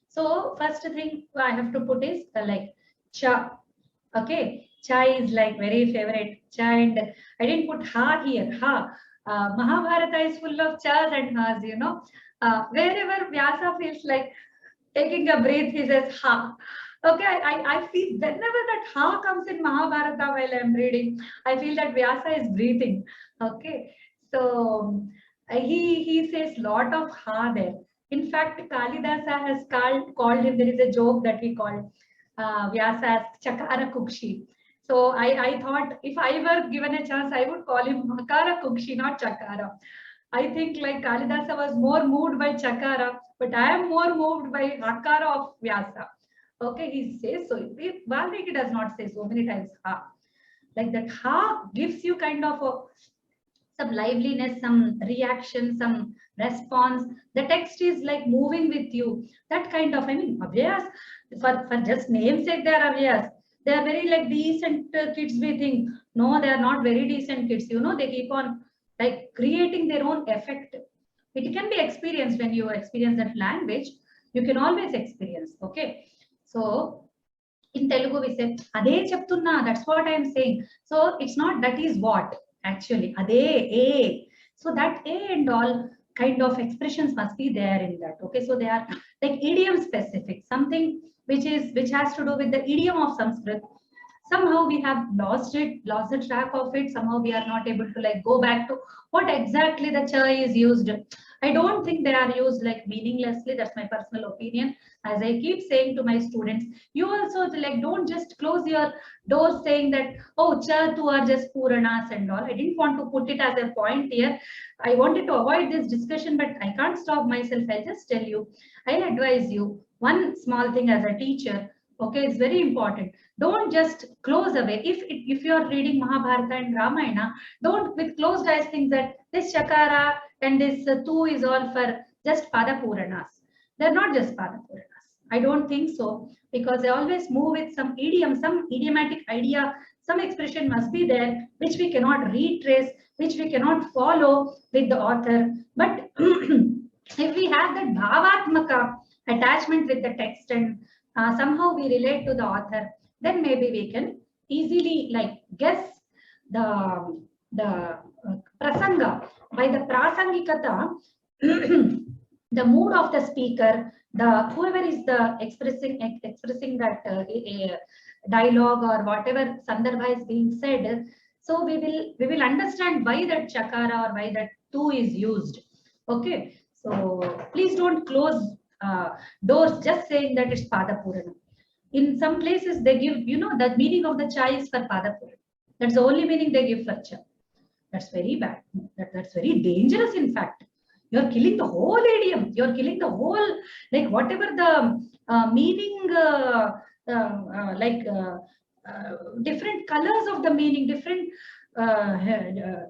so first thing I have to put is like cha. Okay, cha is like very favorite cha, and I didn't put ha here. Ha. Mahabharata is full of chas and has. You know, wherever Vyasa feels like taking a breath, he says ha. Okay, I feel whenever that ha comes in Mahabharata while I'm reading, I feel that Vyasa is breathing. Okay, so he says lot of ha there. In fact, Kalidasa has called him. There is a joke that he called Vyasa as Chakara Kukshi. So I thought if I were given a chance, I would call him Hakara Kukshi, not Chakara. I think like Kalidasa was more moved by Chakara, but I am more moved by Hakara of Vyasa. Okay, he says so. Valmiki does not say so many times ha. Like that ha gives you kind of some liveliness, some reaction, some response. The text is like moving with you. That kind of, I mean, avyayas, for just namesake they are avyayas. They are very like decent kids, we think. No, they are not very decent kids. You know, they keep on like creating their own effect. It can be experienced when you experience that language. You can always experience. Okay, so in Telugu we say Ade cheptunna. That's what I am saying. So it's not that is what actually Ade a. So that a and all kind of expressions must be there in that. Okay, so they are like idiom specific, something which has to do with the idiom of Sanskrit. Somehow we have lost the track of it. Somehow we are not able to like go back to what exactly the cha is used. I don't think they are used like meaninglessly. That's my personal opinion. As I keep saying to my students, you also like don't just close your doors saying that, oh, cha tu are just puranas and all. I didn't want to put it as a point here. I wanted to avoid this discussion, but I can't stop myself. I'll just tell you, I'll advise you one small thing as a teacher. Okay, it's very important. Don't just close away. If you are reading Mahabharata and Ramayana, don't with closed eyes think that this Chakara and this Tu is all for just Pada Puranas. They're not just Pada Puranas. I don't think so, because they always move with some idiom, some idiomatic idea, some expression must be there, which we cannot retrace, which we cannot follow with the author. But if we have that Bhavatmaka attachment with the text and somehow we relate to the author, then maybe we can easily like guess the prasanga by the prasangikata, the mood of the speaker, the whoever is the expressing that dialogue or whatever sandarbha is being said. So we will understand why that chakara or why that tu is used. Okay, so please don't close doors just saying that it's Pada Purana. In some places they give, the meaning of the cha is for Pada Purana. That's the only meaning they give for cha. That's very bad. That's very dangerous. In fact, you're killing the whole idiom. You're killing the whole, like whatever the meaning, different colors of the meaning, different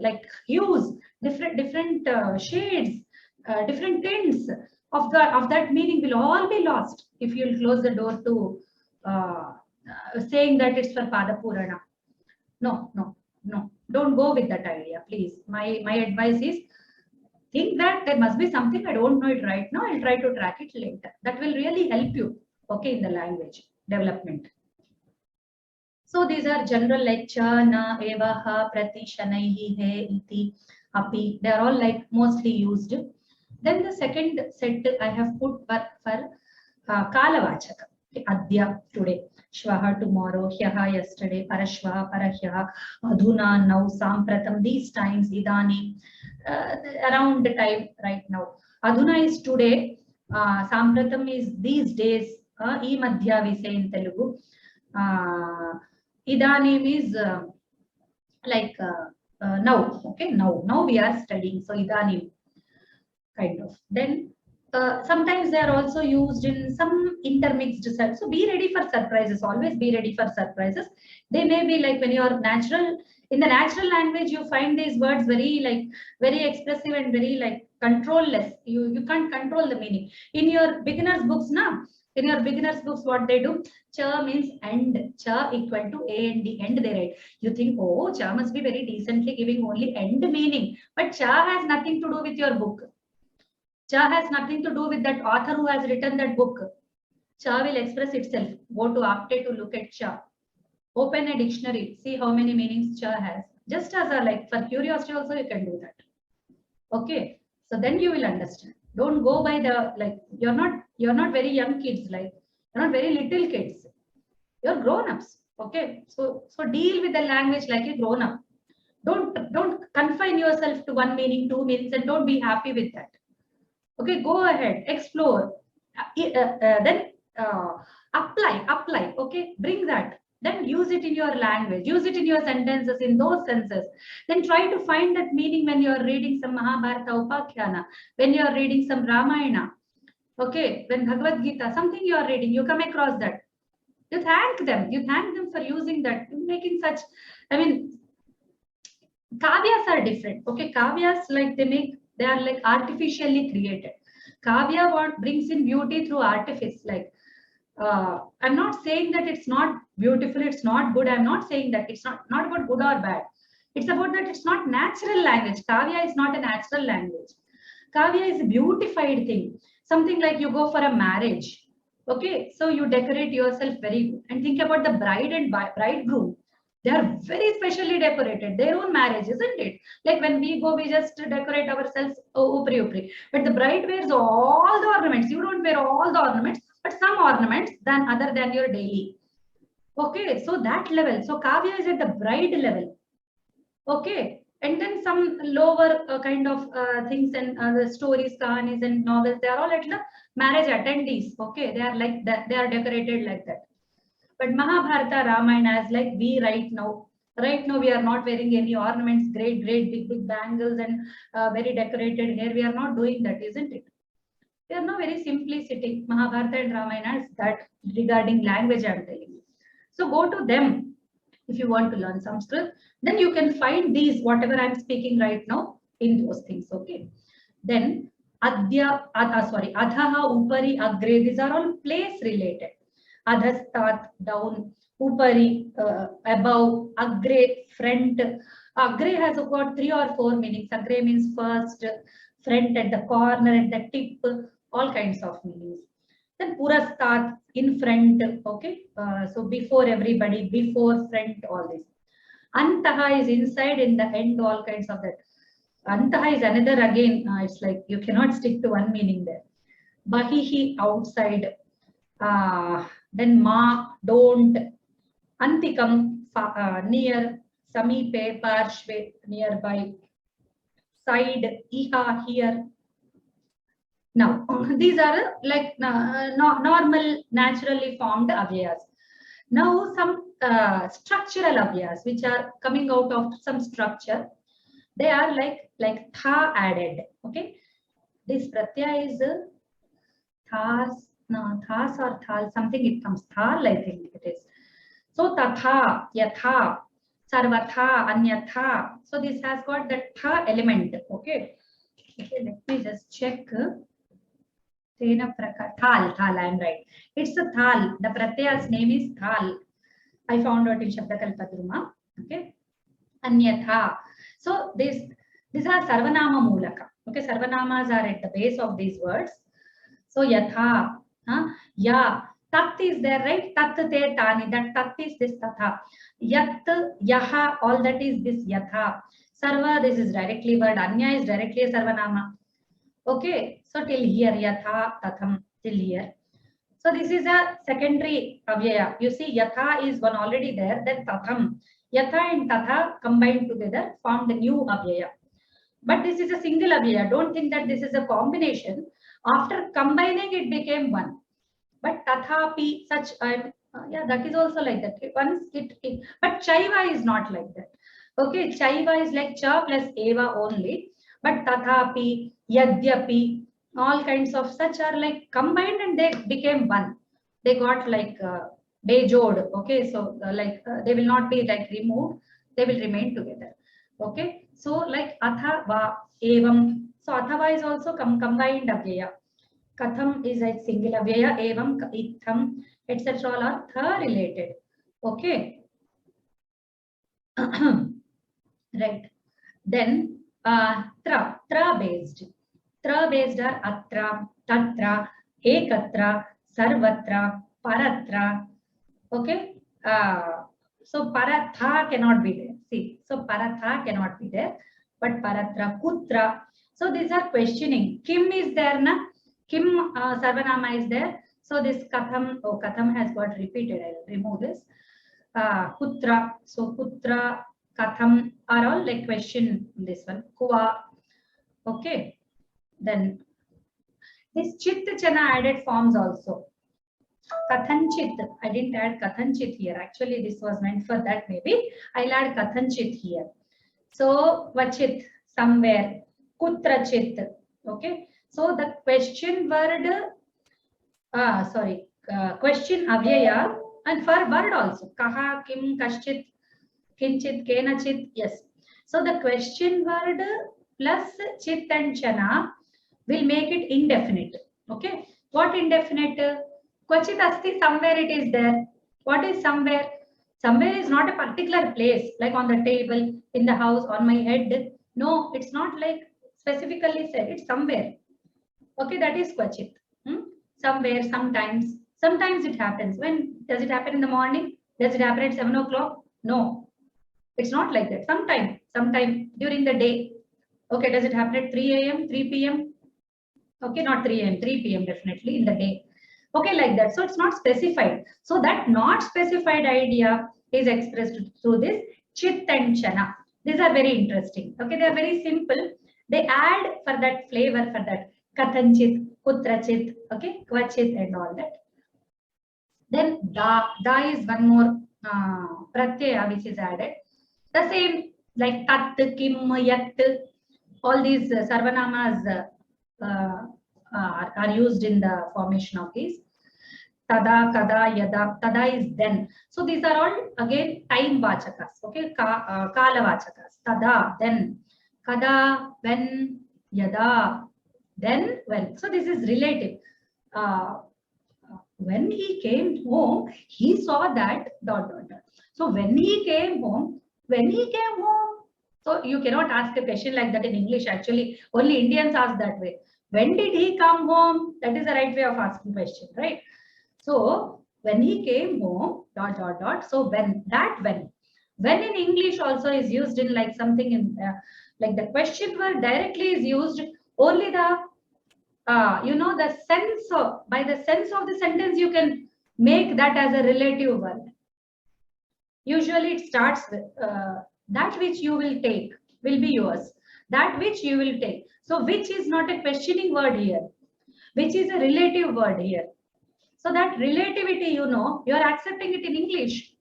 like hues, different shades, different tints of that meaning will all be lost if you'll close the door to saying that it's for Pada Purana. No, don't go with that idea, please. My advice is, think that there must be something, I don't know it right now, I'll try to track it later. That will really help you, okay, in the language development. So these are general like cha, na, eva, ha, prati, shanaihi, he, iti, api. They are all like mostly used. Then the second set I have put for kalavachaka. Okay, adya today, shvaha tomorrow, hyaha yesterday, parashvaha, parahyaha, adhuna now, sampratam these times, idani around the time right now. Adhuna is today, sampratam is these days, e madhya we say in Telugu. Idanim is like now. Okay, now we are studying, so idanim kind of. Then sometimes they are also used in some intermixed sense. So be ready for surprises. Always be ready for surprises. They may be like when you are in the natural language, you find these words very expressive and very like controlless. You can't control the meaning. In your beginners books now, in your beginners books, what they do, cha means end, cha equal to a and the end they write. You think, oh, cha must be very decently giving only end meaning, but cha has nothing to do with your book. Cha has nothing to do with that author who has written that book. Cha will express itself. Go to Apte to look at cha. Open a dictionary. See how many meanings cha has. Just as a like for curiosity also you can do that. Okay. So then you will understand. Don't go by the like you're not very young kids, like you're not very little kids. You're grown-ups. Okay. So deal with the language like a grown-up. Don't confine yourself to one meaning, two meanings, and don't be happy with that. Okay, go ahead, explore, then apply, okay, bring that, then use it in your language, use it in your sentences, in those senses. Then try to find that meaning when you are reading some Mahabharata Upakhyana, when you are reading some Ramayana, okay, when Bhagavad Gita, something you are reading, you come across that. You thank them for using that, making such, I mean, kavyas are different, okay, kavyas like they are like artificially created. Kavya what brings in beauty through artifice. Like I'm not saying that it's not beautiful, it's not good. I'm not saying that it's not about good or bad. It's about that it's not natural language. Kavya is not a natural language. Kavya is a beautified thing. Something like you go for a marriage. Okay, so you decorate yourself very good. And think about the bride and bridegroom. They are very specially decorated. Their own marriage, isn't it? Like when we go, we just decorate ourselves upri. But the bride wears all the ornaments. You don't wear all the ornaments, but some ornaments than other than your daily. Okay, so that level. So Kavya is at the bride level. Okay, and then some lower kind of things and the stories, kahanis and novels, they are all at the marriage attendees. Okay, they are like that. They are decorated like that. But Mahabharata, Ramayana is like we right now. Right now, we are not wearing any ornaments, great, big bangles and very decorated hair. We are not doing that, isn't it? We are now very simply sitting. Mahabharata and Ramayana is that regarding language, I am telling you. So go to them if you want to learn Sanskrit. Then you can find these, whatever I am speaking right now, in those things. Okay. Then Adhaha, Upari, Agre, these are all place related. Adhastat, down, Upari, above, Agre, front. Agre has got 3 or 4 meanings. Agre means first, front, at the corner, at the tip, all kinds of meanings. Then Purastat, in front, okay. So before everybody, before, front, all this. Antaha is inside, in the end, all kinds of that. Antaha is another again, it's like you cannot stick to one meaning there. Bahihi, outside. Then Ma, don't. Antikam, near. Samipe, Parshve, nearby. Side, Iha, here. Now, these are like normal, naturally formed avyas. Now, some structural avyas which are coming out of some structure. They are like tha added. Okay, this pratyaya is thas, no, thas or thal, something it comes. Thal, I think it is. So tatha, yatha, sarvatha, anyatha. So this has got that tha element. Okay. Okay, let me just check. Thal, I am right. It's a thal. The pratyaya's name is thal. I found out in Shabdakalpadruma. Okay. Anyatha. So these are sarvanama mulaka. Okay, sarvanamas are at the base of these words. So yatha, ya, tat is there, right? Tat te tani. That tat is this tatha. Yat, yaha, all that is this yatha. Sarva, this is directly word. Anya is directly a sarvanama. Okay, so till here, yatha, tatham, till here. So this is a secondary avyaya. You see, yatha is one already there, then tatham. Yatha and tatha combined together form the new avyaya. But this is a single avyaya. Don't think that this is a combination. After combining, it became one. But tathapi, such, yeah, that is also like that. Once it, but chaiva is not like that. Okay, chaiva is like cha plus eva only. But tathapi, yadyapi, all kinds of such are like combined and they became one. They got like bejod. Okay, so they will not be like removed. They will remain together. Okay, so like athava, evam. So athava is also combined avyaya. Katham is a single avyaya. Evam, itham, etc. all are tha related. Okay. Right. Then tra based. Tra based are atra, tatra, ekatra, sarvatra, paratra. Okay. So paratha cannot be there. See, so paratha cannot be there, but paratra, kutra. So these are questioning. Kim is there, na? Kim sarvanama is there. So this katham, katham has got repeated. I will remove this. Kutra. So kutra, katham are all like question. This one. Kuva. Okay. Then this chit chana added forms also. Kathanchit. I didn't add kathanchit here. Actually, this was meant for that maybe. I'll add kathanchit here. So vachit, somewhere. Kutrachit. Okay. So the question word, question avyaya, and for word also. Kaha, kim, kaschit, kinchit, kenachit. Yes. So the question word plus chit and chana will make it indefinite. Okay. What indefinite? Kvachit asti, somewhere it is there. What is somewhere? Somewhere is not a particular place, like on the table, in the house, on my head. No, it's not like specifically said. It's somewhere. Okay, that is kvachit. Somewhere, sometimes. Sometimes it happens. When does it happen in the morning? Does it happen at 7 o'clock? No, it's not like that. Sometime during the day. Okay, does it happen at 3 a.m., 3 p.m.? Okay, not 3 a.m., 3 p.m. definitely in the day. Okay, like that. So it's not specified. So that not specified idea is expressed through this chit and chana. These are very interesting. Okay, they are very simple. They add for that flavor, for that kathanchit, kutrachit, okay, kvachit and all that. Then da is one more pratyaya which is added. The same like tat, kim, yat, all these sarvanamas are used in the formation of these. Tada, kada, yada. Tada is then. So these are all again time vachakas. Okay, kala vachakas. Tada, then. Kada, when. Yada, then, when. So this is relative. When he came home, he saw that ... So when he came home, so you cannot ask a question like that in English. Actually, only Indians ask that way. When did he come home? That is the right way of asking question, right? So when he came home, ... So when, that when in English also is used in like something in like the question word directly is used, only the the sense of, by the sense of the sentence you can make that as a relative word. Usually it starts with that which you will take will be yours. That which you will take. So which is not a questioning word here, which is a relative word here. So that relativity, you are accepting it in English.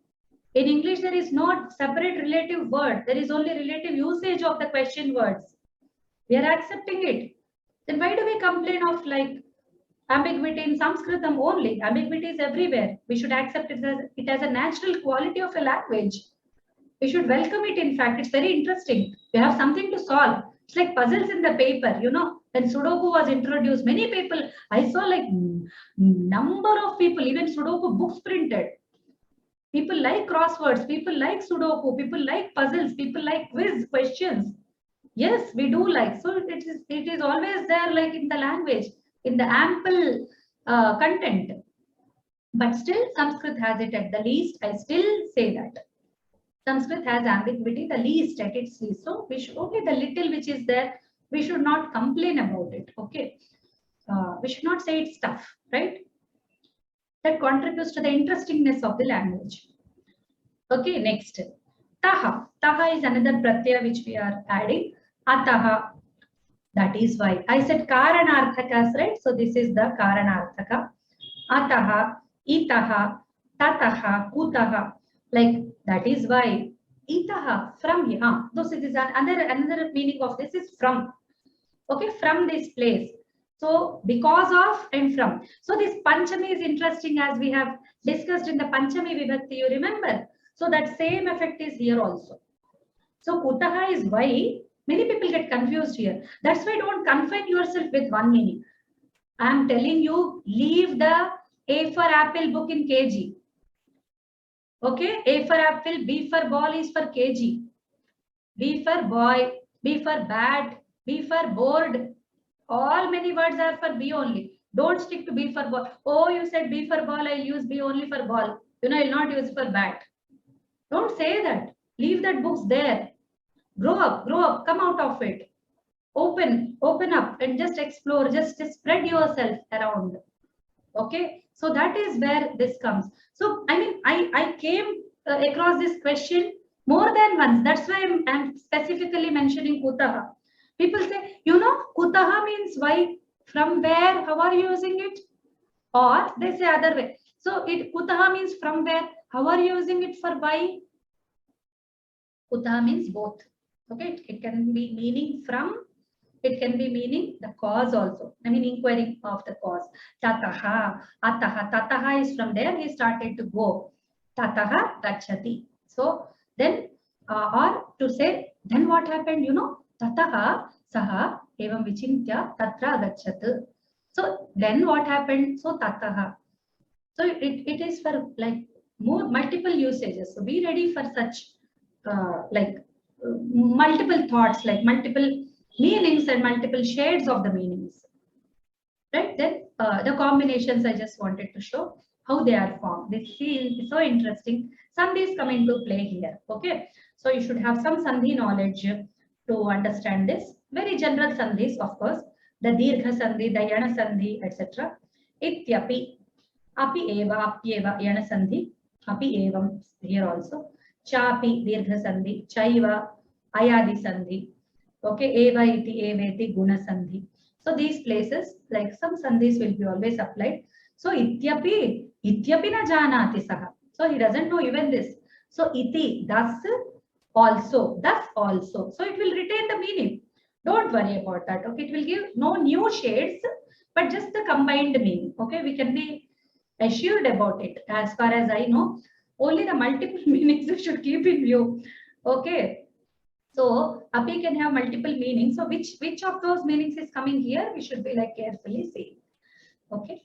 In English, there is no separate relative word. There is only relative usage of the question words. We are accepting it. Then why do we complain of like ambiguity in Sanskritam only? Ambiguity is everywhere. We should accept it as a natural quality of a language. We should welcome it. In fact, it's very interesting. We have something to solve. It's like puzzles in the paper, when Sudoku was introduced, many people, I saw like number of people, even Sudoku books printed. People like crosswords, people like Sudoku, people like puzzles, people like quiz questions. Yes, we do like. So it is always there, like in the language, in the ample content. But still, Sanskrit has it at the least. I still say that Sanskrit has ambiguity, the least at its least. So we should, okay, the little which is there, we should not complain about it. Okay, we should not say it's tough, right? That contributes to the interestingness of the language. Okay, next. Taha. Taha is another pratyaya which we are adding. Ataha. That is why. I said karanarthakas, right? So this is the karanarthaka. Ataha, itaha, tataha, kutaha. Like that is why. Itaha, from here. This is another meaning of this is from. Okay, from this place. So because of and from. So this Panchami is interesting, as we have discussed in the Panchami Vibhakti, you remember. So that same effect is here also. So kutaha is why. Many people get confused here. That's why don't confine yourself with one meaning. I am telling you, leave the A for apple book in kg. Okay, A for apple, B for ball is for kg. B for boy, B for bat, B for board. All many words are for B only. Don't stick to B for ball. Oh, you said B for ball, I'll use B only for ball. I'll not use for bat. Don't say that. Leave that books there. Grow up, come out of it. Open up and just explore, just spread yourself around. Okay, so that is where this comes. So I mean, I came across this question more than once. That's why I'm specifically mentioning kutaha. People say, kutaha means why, from where, how are you using it? Or they say other way. So kutaha means from where, how are you using it for why? Kutaha means both. Okay, it can be meaning from, it can be meaning the cause also. I mean, inquiring of the cause. Tataha, ataha. Tataha is from there, he started to go. Tataha gacchati. So then, or to say, then what happened, Tataha saha evam vichintya tatra gachat. So then what happened? So tataha. So it is for like more multiple usages. So be ready for such multiple thoughts, like multiple meanings and multiple shades of the meanings. Right? Then the combinations I just wanted to show how they are formed. This is so interesting. Sandhis come into play here. Okay, so you should have some sandhi knowledge to understand this. Very general sandhis, of course. The dirgha sandhi, the yana sandhi, etc. Ityapi, api eva, apyeva, yana sandhi, api evam here also. Chapi, dirgha sandhi, chaiva, ayadi sandhi. Okay, eva iti, eveti, guna sandhi. So these places, like some sandhis will be always applied. So ityapi na janati saha. So he doesn't know even this. So iti, thus also, thus also. So it will retain the meaning. Don't worry about that. Okay, it will give no new shades, but just the combined meaning. Okay, we can be assured about it. As far as I know, only the multiple meanings you should keep in view. Okay. So api can have multiple meanings. So which of those meanings is coming here? We should be like carefully see. Okay.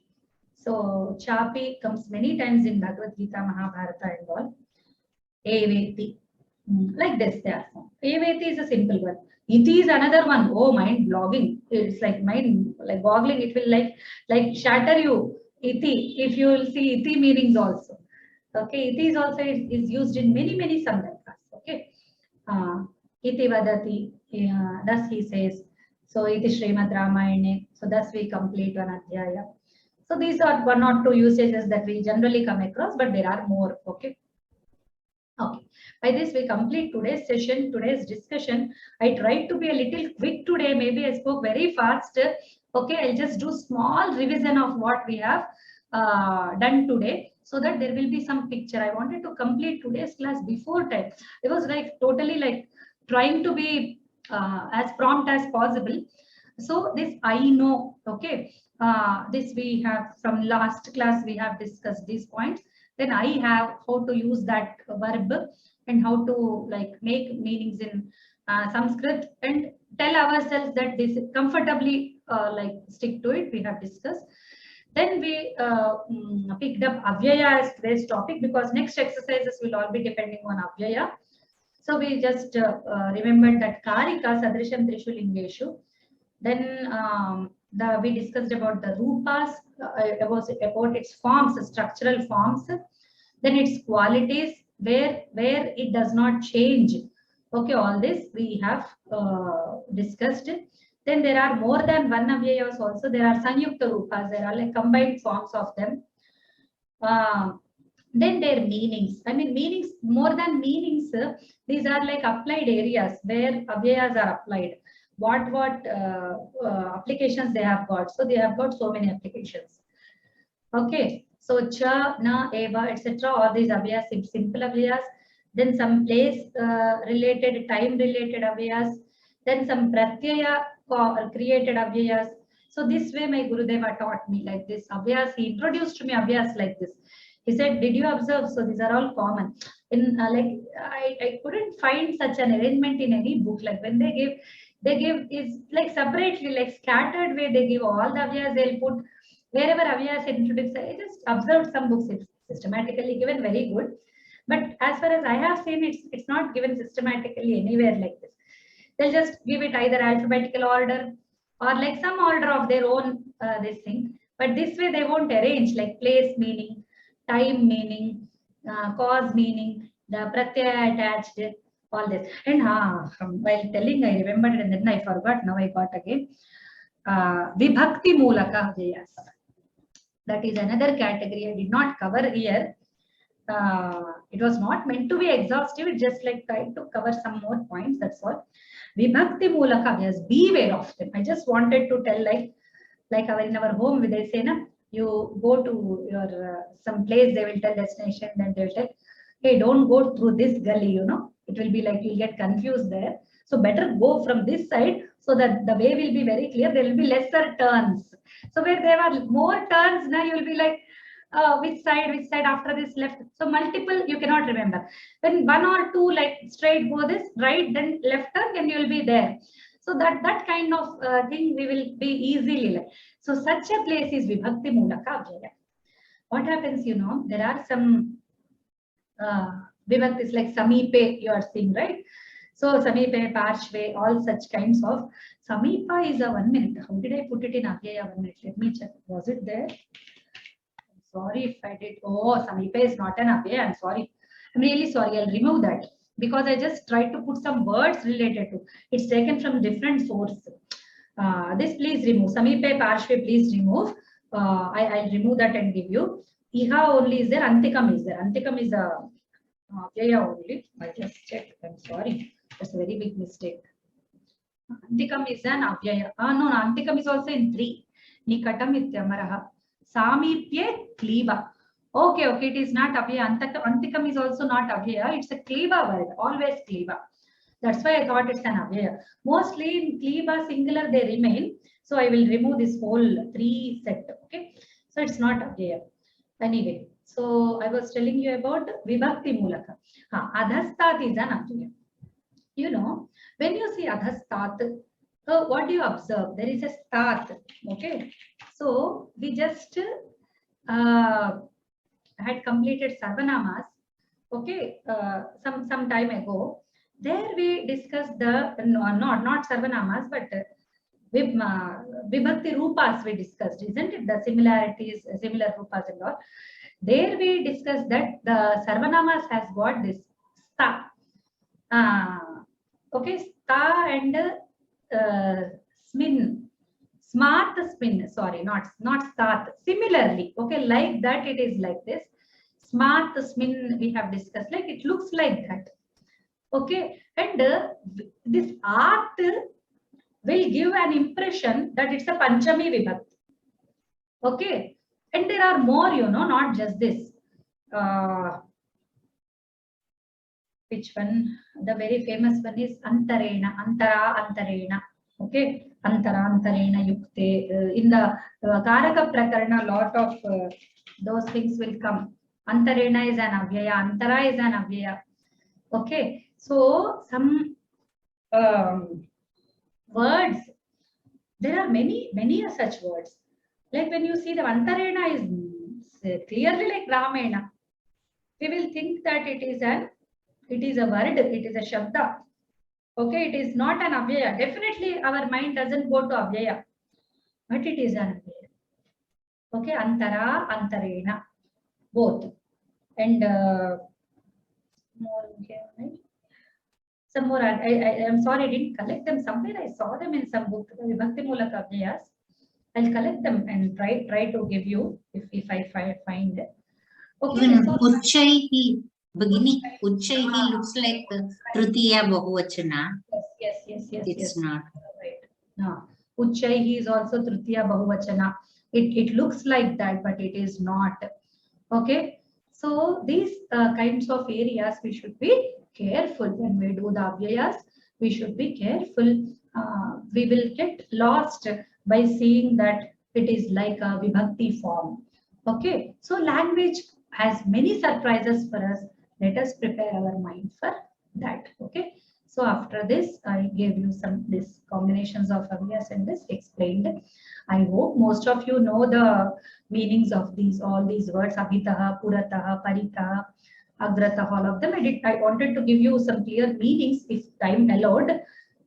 So chapi comes many times in Bhagavad Gita, Mahabharata and all. Eveti. Like this they are formed. Eveti is a simple one. Iti is another one. Oh, mind blogging. It's like mind like boggling. It will like shatter you. Iti. If you will see iti meanings also. Okay. Iti is also is used in many sandarbhas. Okay. Iti vadati, thus he says. So iti Srimad Ramayane. So thus we complete one adhyaya. So these are one or two usages that we generally come across, but there are more. Okay. Okay. By this we complete today's session, today's discussion. I tried to be a little quick today. Maybe I spoke very fast. Okay. I'll just do small revision of what we have done today, so that there will be some picture. I wanted to complete today's class before time. It was like totally like trying to be as prompt as possible. So this I know, okay, this we have from last class we have discussed these points. Then I have how to use that verb and how to like make meanings in Sanskrit and tell ourselves that this comfortably like stick to it. We have discussed. Then we picked up avyaya as today's topic, because next exercises will all be depending on avyaya. So we just remembered that karika sadrisham trishu lingeshu. Then we discussed about the rupas, about its forms, structural forms. Then its qualities, where it does not change. Okay, all this we have discussed. Then there are more than one avyayas also. There are sanyukta rupas. There are like combined forms of them. Then their meanings. I mean, meanings, more than meanings, these are like applied areas where avyayas are applied. What applications they have got. So they have got so many applications. Okay. So cha, na, eva, etc. All these avyas, simple avyas. Then some place related, time related avyas. Then some pratyaya created avyas. So this way my Gurudeva taught me like this. Avyas, he introduced to me avyas like this. He said, did you observe? So these are all common. In I couldn't find such an arrangement in any book. Like when they give is like separately, like scattered way, they give all the avyas, they'll put wherever avyas introduced. I just observed some books, it's systematically given, very good. But as far as I have seen, it's not given systematically anywhere like this. They'll just give it either alphabetical order or like some order of their own this thing. But this way they won't arrange like place meaning, time meaning, cause meaning, the pratyaya attached, all this. And while telling, I remembered and then I forgot. Now I got again. Vibhakti Mulaka Avyayas. That is another category I did not cover here. It was not meant to be exhaustive. It just like trying to cover some more points. That's all. Vibhakti Mulaka Avyayas. Beware of them. I just wanted to tell like in our home, they say, na, you go to your some place, they will tell destination, then they will tell, hey, don't go through this gully, you know. It will be like you'll get confused there. So better go from this side so that the way will be very clear. There will be lesser turns. So where there are more turns, now you will be like, which side after this left. So multiple, you cannot remember. When one or two like straight go this, right, then left turn, then you will be there. So that kind of thing we will be easily like. So such a place is Vibhakti Mulaka Avyaya. What happens, you know, there are some Vibhakti is like Samipe, you are seeing, right? So Samipe, Parshve, all such kinds of. Samipa is a 1 minute. How did I put it in Avyaya 1 minute? Let me check. Was it there? I'm sorry if I did. Oh, Samipa is not an Avyaya. I'm sorry. I'm really sorry. I'll remove that because I just tried to put some words related to. It's taken from different source. This please remove. Samipe, Parshve, please remove. I'll remove that and give you. Iha only is there. Antikam is there. Antikam is a Avyaya only. I just checked. I'm sorry. That's a very big mistake. Antikam is an Avyaya. No, Antikam is also in 3. Nikatam ityamaraha. Samipye kliba. Okay, it is not Avyaya. Antikam is also not Avyaya. It's a kliba word. Always kliba. That's why I thought it's an Avyaya. Mostly in kliba singular they remain. So I will remove this whole 3 set. Okay. So it's not Avyaya. Anyway, so I was telling you about Vibhakti Mulaka. Adhastat is an Avyaya. You know, when you see Adhastat, what do you observe? There is a stat. Okay. So we just had completed Sarvanamas. Okay. Some time ago. There we discussed the, not Sarvanamas, but Vibhakti Rupas we discussed, isn't it? The similarities, similar Rupas and all. There we discussed that the Sarvanamas has got this sta. Okay, sta and smin. Smart spin, sorry, not start. Similarly, okay, like that it is like this. Smart spin we have discussed, like it looks like that. Okay, and this art will give an impression that it's a Panchami Vibhakti. Okay, and there are more, you know, not just this. Which one? The very famous one is Antarena, Antara, Antarena. Okay, Antara, Antarena, Yukte. In the Karaka Prakarana, a lot of those things will come. Antarena is an Avyaya, Antara is an Avyaya. Okay, so some words, there are many such words. Like when you see the Antarena is clearly like Ramena, we will think that it is a word, it is a Shabda. Okay, it is not an Avyaya. Definitely our mind doesn't go to Avyaya, but it is an Avyaya. Okay, Antara, Antarena, both. And more, okay, right? Some more, I'm sorry, I didn't collect them somewhere. I saw them in some book, Vibhakti Mulaka Avyayas. I'll collect them and try to give you if I find it. Okay, even so Uchaihi, Bhagini, Uchaihi looks like Trutiya Bahuvachana. yes. It's not. Right. No. Uchaihi is also Trutiya Bahuvachana. It looks like that, but it is not. Okay. So these kinds of areas we should be careful when we do the Avyayas. We should be careful. We will get lost by seeing that it is like a Vibhakti form. Okay. So language has many surprises for us. Let us prepare our mind for that. Okay. So after this, I gave you these combinations of Avyayas and this explained. I hope most of you know the meanings of all these words, Abhitaha, Purataha, Paritaha, Agrataha, all of them. I wanted to give you some clear meanings if time allowed,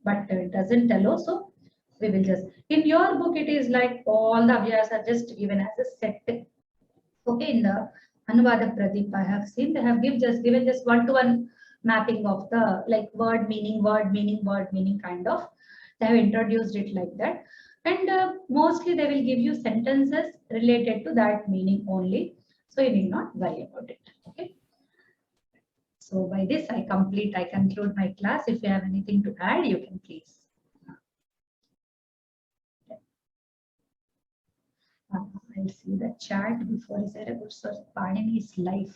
but it doesn't allow. So we will just, in your book, it is like all the Avyayas are just given as a set. Okay, in the Anuvada Pradeepa, I have seen they have given just one-to-one mapping of the like word meaning kind of. They have introduced it like that. And mostly they will give you sentences related to that meaning only. So you need not worry about it. Okay. So by this I conclude my class. If you have anything to add, you can please. I'll see the chat before. Is there a good source? Panini's life.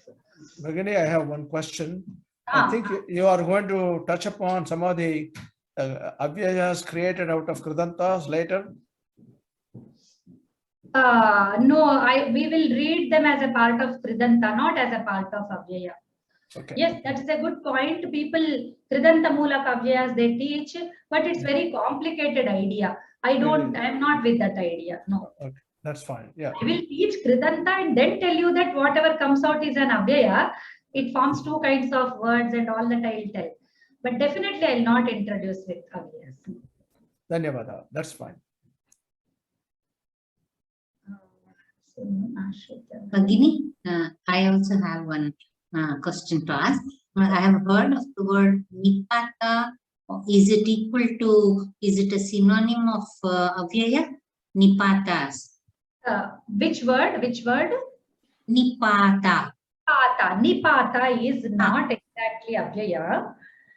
Bhagini, I have one question. I think you are going to touch upon some of the Avyayas created out of Kridantas later. No, we will read them as a part of Kridanta, not as a part of Avyaya. Okay. Yes, that is a good point. People, Kridanta Mulaka Avyayas, they teach, but it's very complicated idea. I am not with that idea. No. Okay, that's fine. Yeah. I will teach Kridanta and then tell you that whatever comes out is an Avyaya. it forms two kinds of words and all that I'll tell. But definitely I'll not introduce with avyayas. Dhanyavada. That's fine. Bhagini, I also have one question to ask. I have heard of the word nipata. Is it equal to, is it a synonym of avyaya? Nipatas. Which word? Which word? Nipata. Nipata is not exactly avyaya.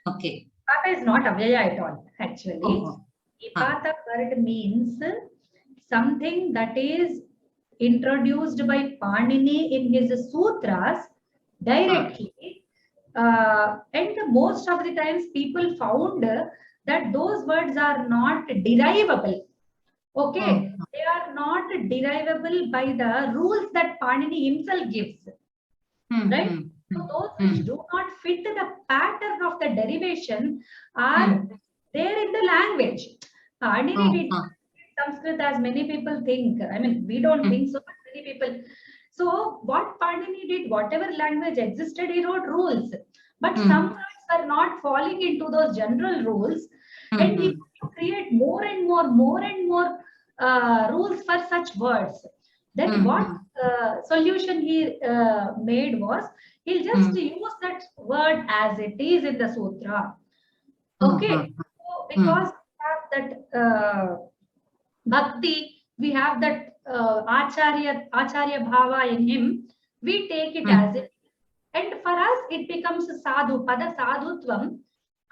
Okay. Nipata is not avyaya at all, actually. Nipata word means something that is introduced by Panini in his sutras directly. And most of the times people found that those words are not derivable. Okay, they are not derivable by the rules that Panini himself gives. Right? So those which do not fit the pattern of the derivation are there in the language. Panini did Sanskrit as many people think. I mean, we don't think so, but many people. So what Panini did, whatever language existed, he wrote rules. But some words are not falling into those general rules. And he create more and more rules for such words. Then what solution he made was, he'll just use that word as it is in the sutra. Okay, so because we have that bhakti, we have that acharya bhava in him, we take it as it. And for us, it becomes sadhu, pada sadhutvam,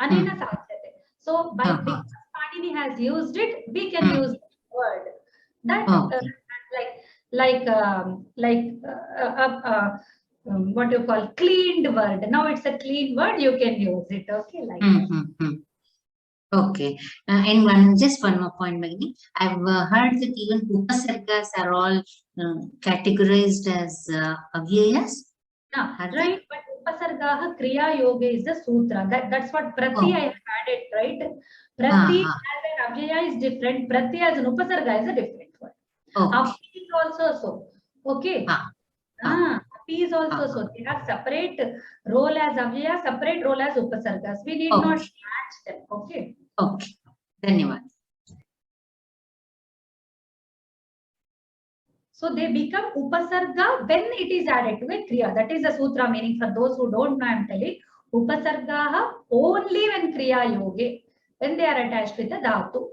anena sadhyate. So by because Panini has used it, we can use the word. That what you call cleaned word. Now it's a clean word, you can use it. Okay, like that. Okay, and just one more point, Bhagini. I've heard that even upasargas are all categorized as avyayas. Right, but upasargaha kriya yoga is the sutra. That's what prati I have added, right? Prati as an avyaya is different. Prati as an upasarga is a different word. Api is also so. Okay. Api is also so. They have separate role as avyaya, separate role as upasargas. We need not match them. Okay. Okay. Dhanyavad. So they become upasarga when it is added to a kriya. That is the sutra meaning. For those who don't know, I am telling upasargaha only when kriya yoge, when they are attached with the dhatu.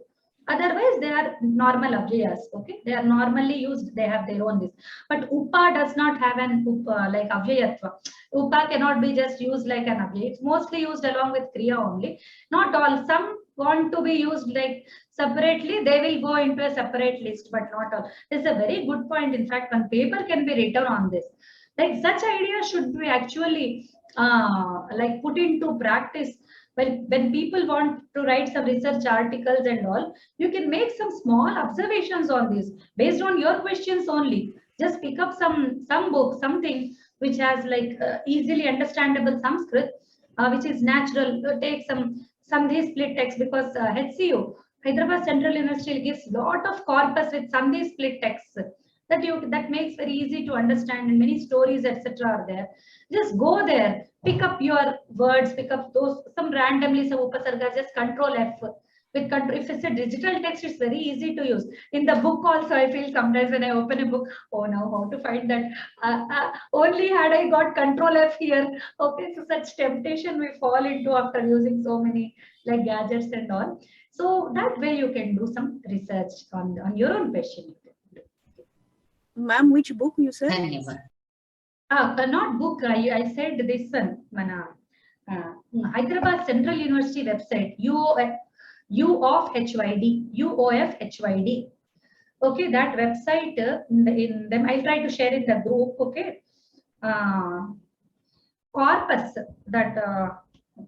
Otherwise, they are normal avyayas. Okay, they are normally used. They have their own this. But upa does not have an like avyayatva. Upa cannot be just used like an avyaya. It's mostly used along with kriya only. Not all. Some want to be used like separately, they will go into a separate list, but not all. This is a very good point. In fact, one paper can be written on this. Like such ideas should be actually like put into practice. When people want to write some research articles and all, you can make some small observations on this based on your questions only. Just pick up some book, something which has like easily understandable Sanskrit, which is natural. Take some Sandhi split text, because HCU, Hyderabad Central University, gives lot of corpus with Sandhi split texts that makes very easy to understand, and many stories, etc. are there. Just go there, pick up your words, pick up those some randomly some upasargas, just Control F. With control, if it's a digital text, it's very easy to use. In the book also, I feel sometimes when I open a book, oh now how to find that? Only had I got Control F here. Okay, so such temptation we fall into after using so many like gadgets and all. So that way you can do some research on your own question. Ma'am, which book you said? Not book. I said this one. Hyderabad Central University website, UOF HYD. Okay, that website in them, I'll try to share in the group. Okay, corpus, that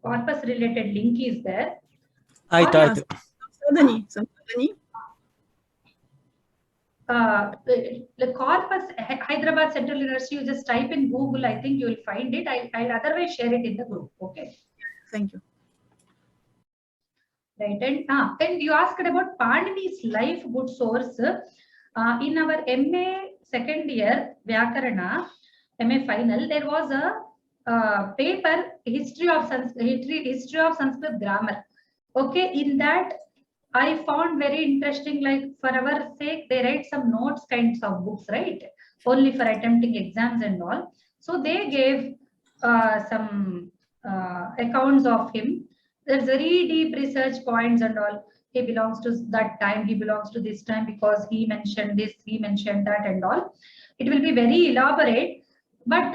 corpus related link is there. The corpus Hyderabad Central University, you just type in Google, I think you will find it. I'll otherwise share it in the group. Okay. Thank you. Right, and you asked about Panini's life, good source. In our MA second year Vyakarana, MA final, there was a paper, history of Sanskrit grammar. Okay, in that I found very interesting, like for our sake, they write some notes kinds of books, right? Only for attempting exams and all. So they gave some accounts of him. There's very deep research points and all. He belongs to that time, he belongs to this time because he mentioned this, he mentioned that and all. It will be very elaborate, but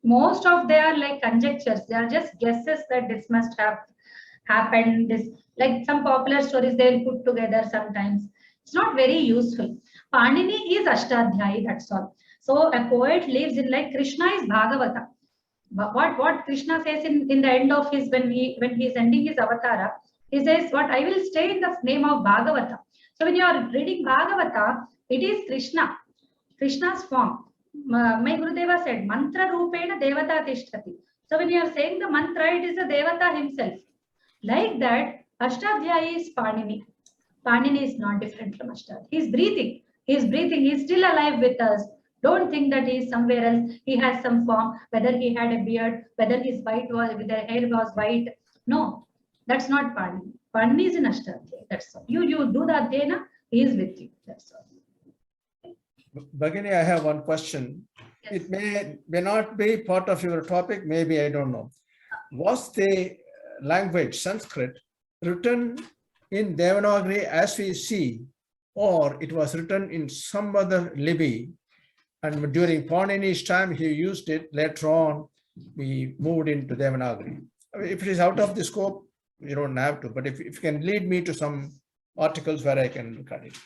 most of they are like conjectures. They are just guesses that this must have happened. This, like some popular stories they will put together sometimes. It's not very useful. Panini is Ashtadhyayi, that's all. So a poet lives in, like Krishna is Bhagavata. But what Krishna says in the end of his, when he is ending his avatara, he says, what, I will stay in the name of Bhagavata. So when you are reading Bhagavata, it is Krishna's form. My Gurudeva said, mantra rupena devata tishtati. So when you are saying the mantra, it is the devata himself. Like that, Ashtadhyayi is Panini. Panini is not different from Ashtadhyayi. He is breathing. He is breathing. He is still alive with us. Don't think that he is somewhere else. He has some form, whether he had a beard, whether his hair was white. No, that's not Panini. Panini is in Ashtadhyayi. That's all. You do the Adhyayana, he is with you. That's all. Bhagini, I have one question. Yes. It may not be part of your topic, maybe, I don't know. Was the language Sanskrit written in Devanagari as we see, or it was written in some other lipi, and during Panini's time he used it, later on we moved into Devanagari? If it is out of the scope, you don't have to, but if you can lead me to some articles where I can look at it.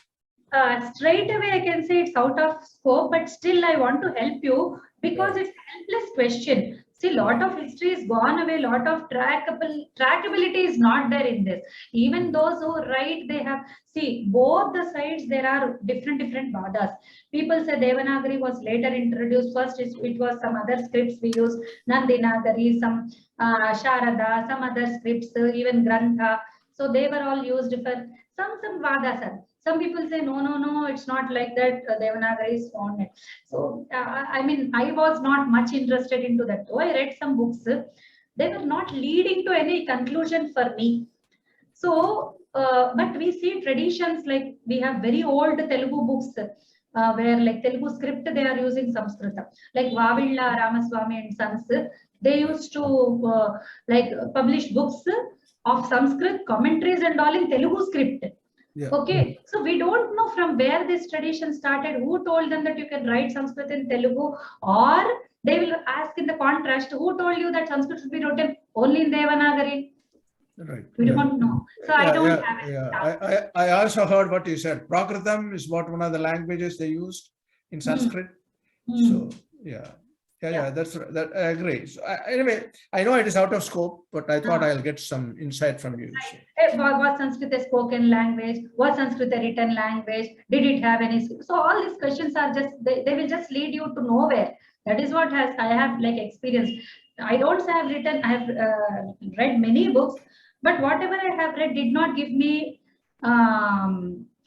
Straight away I can say it's out of scope, but still I want to help you because Right. it's a helpless question. See, lot of history is gone away, lot of trackability is not there in this. Even those who write, they have, see, both the sides there are different vadas. People say Devanagari was later introduced. First it was some other scripts we used, Nandinagari, some Sharada, some other scripts, even Grantha. So they were all used for some vadas. Some people say, no, it's not like that. Devanagari is found. So, I mean, I was not much interested into that. Though I read some books, they were not leading to any conclusion for me. So, but we see traditions, like we have very old Telugu books where, like Telugu script, they are using Samskrita. Like Vavilla Ramaswamy and Sons, they used to like publish books of Sanskrit commentaries and all in Telugu script. Yeah. Okay, so we don't know from where this tradition started, who told them that you can write Sanskrit in Telugu, or they will ask in the contrast, who told you that Sanskrit should be written only in Devanagari? Right. We don't know. So I don't have it. I also heard what you said. Prakritam is one of the languages they used in Sanskrit. So yeah. That I agree. So anyway, I know it is out of scope, but I thought I'll get some insight from you. So. Was Sanskrit a spoken language? Was Sanskrit a written language? Did it have any? So all these questions are just, they will just lead you to nowhere. That is what I have like experienced. I don't say I have written, I have read many books, but whatever I have read did not give me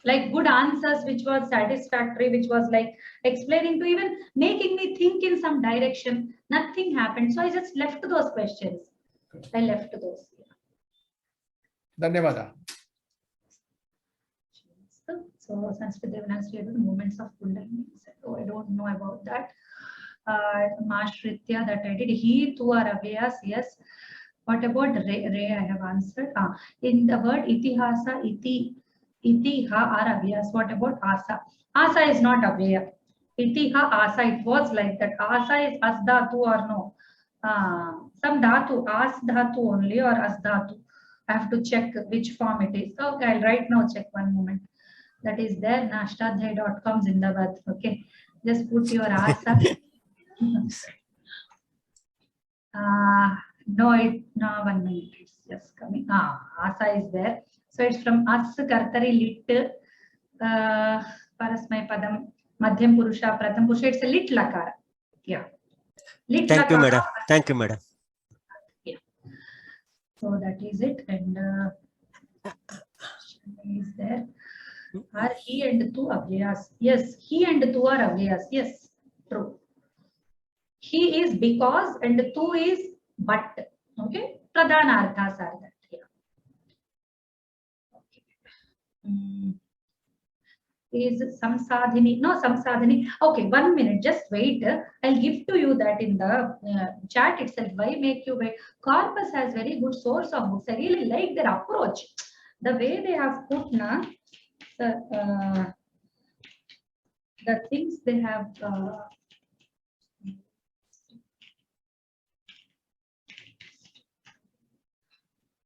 like good answers, which was satisfactory, which was like explaining to, even making me think in some direction. Nothing happened. So I just left those questions. I left those. Dhanyavada. So Sanskrit Devanagari, the movements of Kundalini. So I don't know about that. Shritya, that I did. He, tu are avyas, yes. What about Re? I have answered. In the word itihasa, itiha are avyas. What about asa? Asa is not avyaya. Itiha, asa, it was like that. Asa is as dhatu or no? Some dhatu, as dhatu only or as dhatu. I have to check which form it is. Okay, I'll right now check one moment. That is there, nashtadhyay.com Zindabad. Okay, just put your asa. No, 1 minute, it's just coming. Asa is there. So it's from as kartari lit parasmay padam madhyam purusha pratham purusha. It's a lit lakara. Yeah. Lit Thank lakara. you, madam. Thank you, madam. Yeah. So that is it. And is there. Are he and tu avyas? Yes, he and tu are avyas. Yes, true. He is because and tu is but. Okay, pradhanarthas are that. Yeah. Okay. Is samsadhini? No, samsadhini. Okay, 1 minute. Just wait. I'll give to you that in the chat itself. Why make you wait? Corpus has very good source of books. I really like their approach. The way they have put na, the things they have.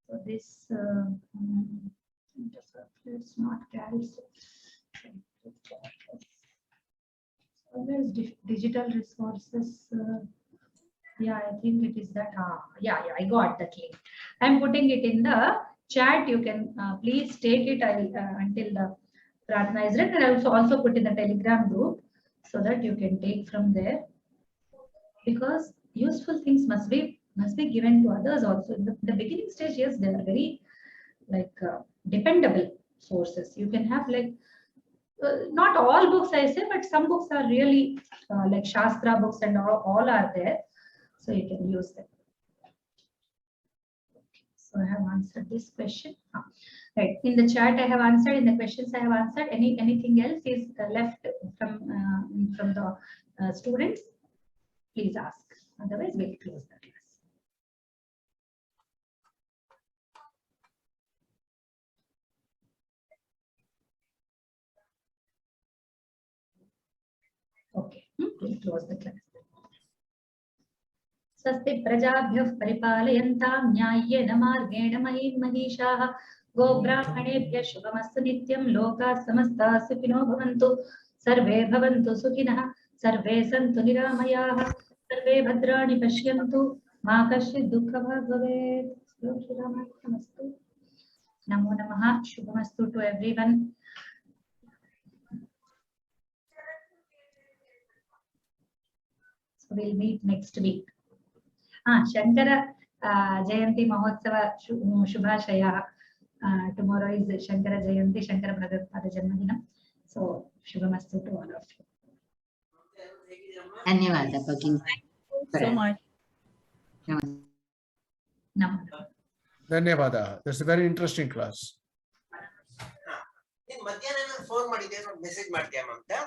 So this it's not carries. Always digital resources. Yeah, I think it is that. Yeah, I got that link. I'm putting it in the chat. You can please take it. I'll until the Pradhana is written. And I'll also put in the Telegram group so that you can take from there. Because useful things must be given to others also. In the beginning stage, yes, they are very like dependable sources. You can have like not all books I say, but some books are really like Shastra books and all are there. So you can use them. Okay, so I have answered this question. Right. In the chat I have answered, in the questions I have answered. Anything else is left from the students? Please ask. Otherwise, we'll close the class. Okay, we'll close the class. Swasti prajabhyah paripalayantam nyayena margena mahim mahishaah gobrahmanebhyah shubhamastu nityam loka samasta sukhino bhavantu sarve bhavantu sukhinah sarve santu niramayaah sarve bhadrani pashyantu ma kaschid dukkha bhavet. Namastu. Namo namaha. Shubhamastu to everyone. So we'll meet next week. Shankara Jayanti Mahotsava Shubhashaya. Tomorrow is Shankara Jayanti, Shankara Pradeepa-1 Janmadinam. So Shubhamastu to all of you. Anuvada. Thank you so much. Namaste. Dhanyavada. That's a very interesting class. ಮಧ್ಯಾಹ್ನ phone ಮಾಡಿದ್ದೆ message ಮಾಡ್ತೀಯಾ ಮಮತಾ?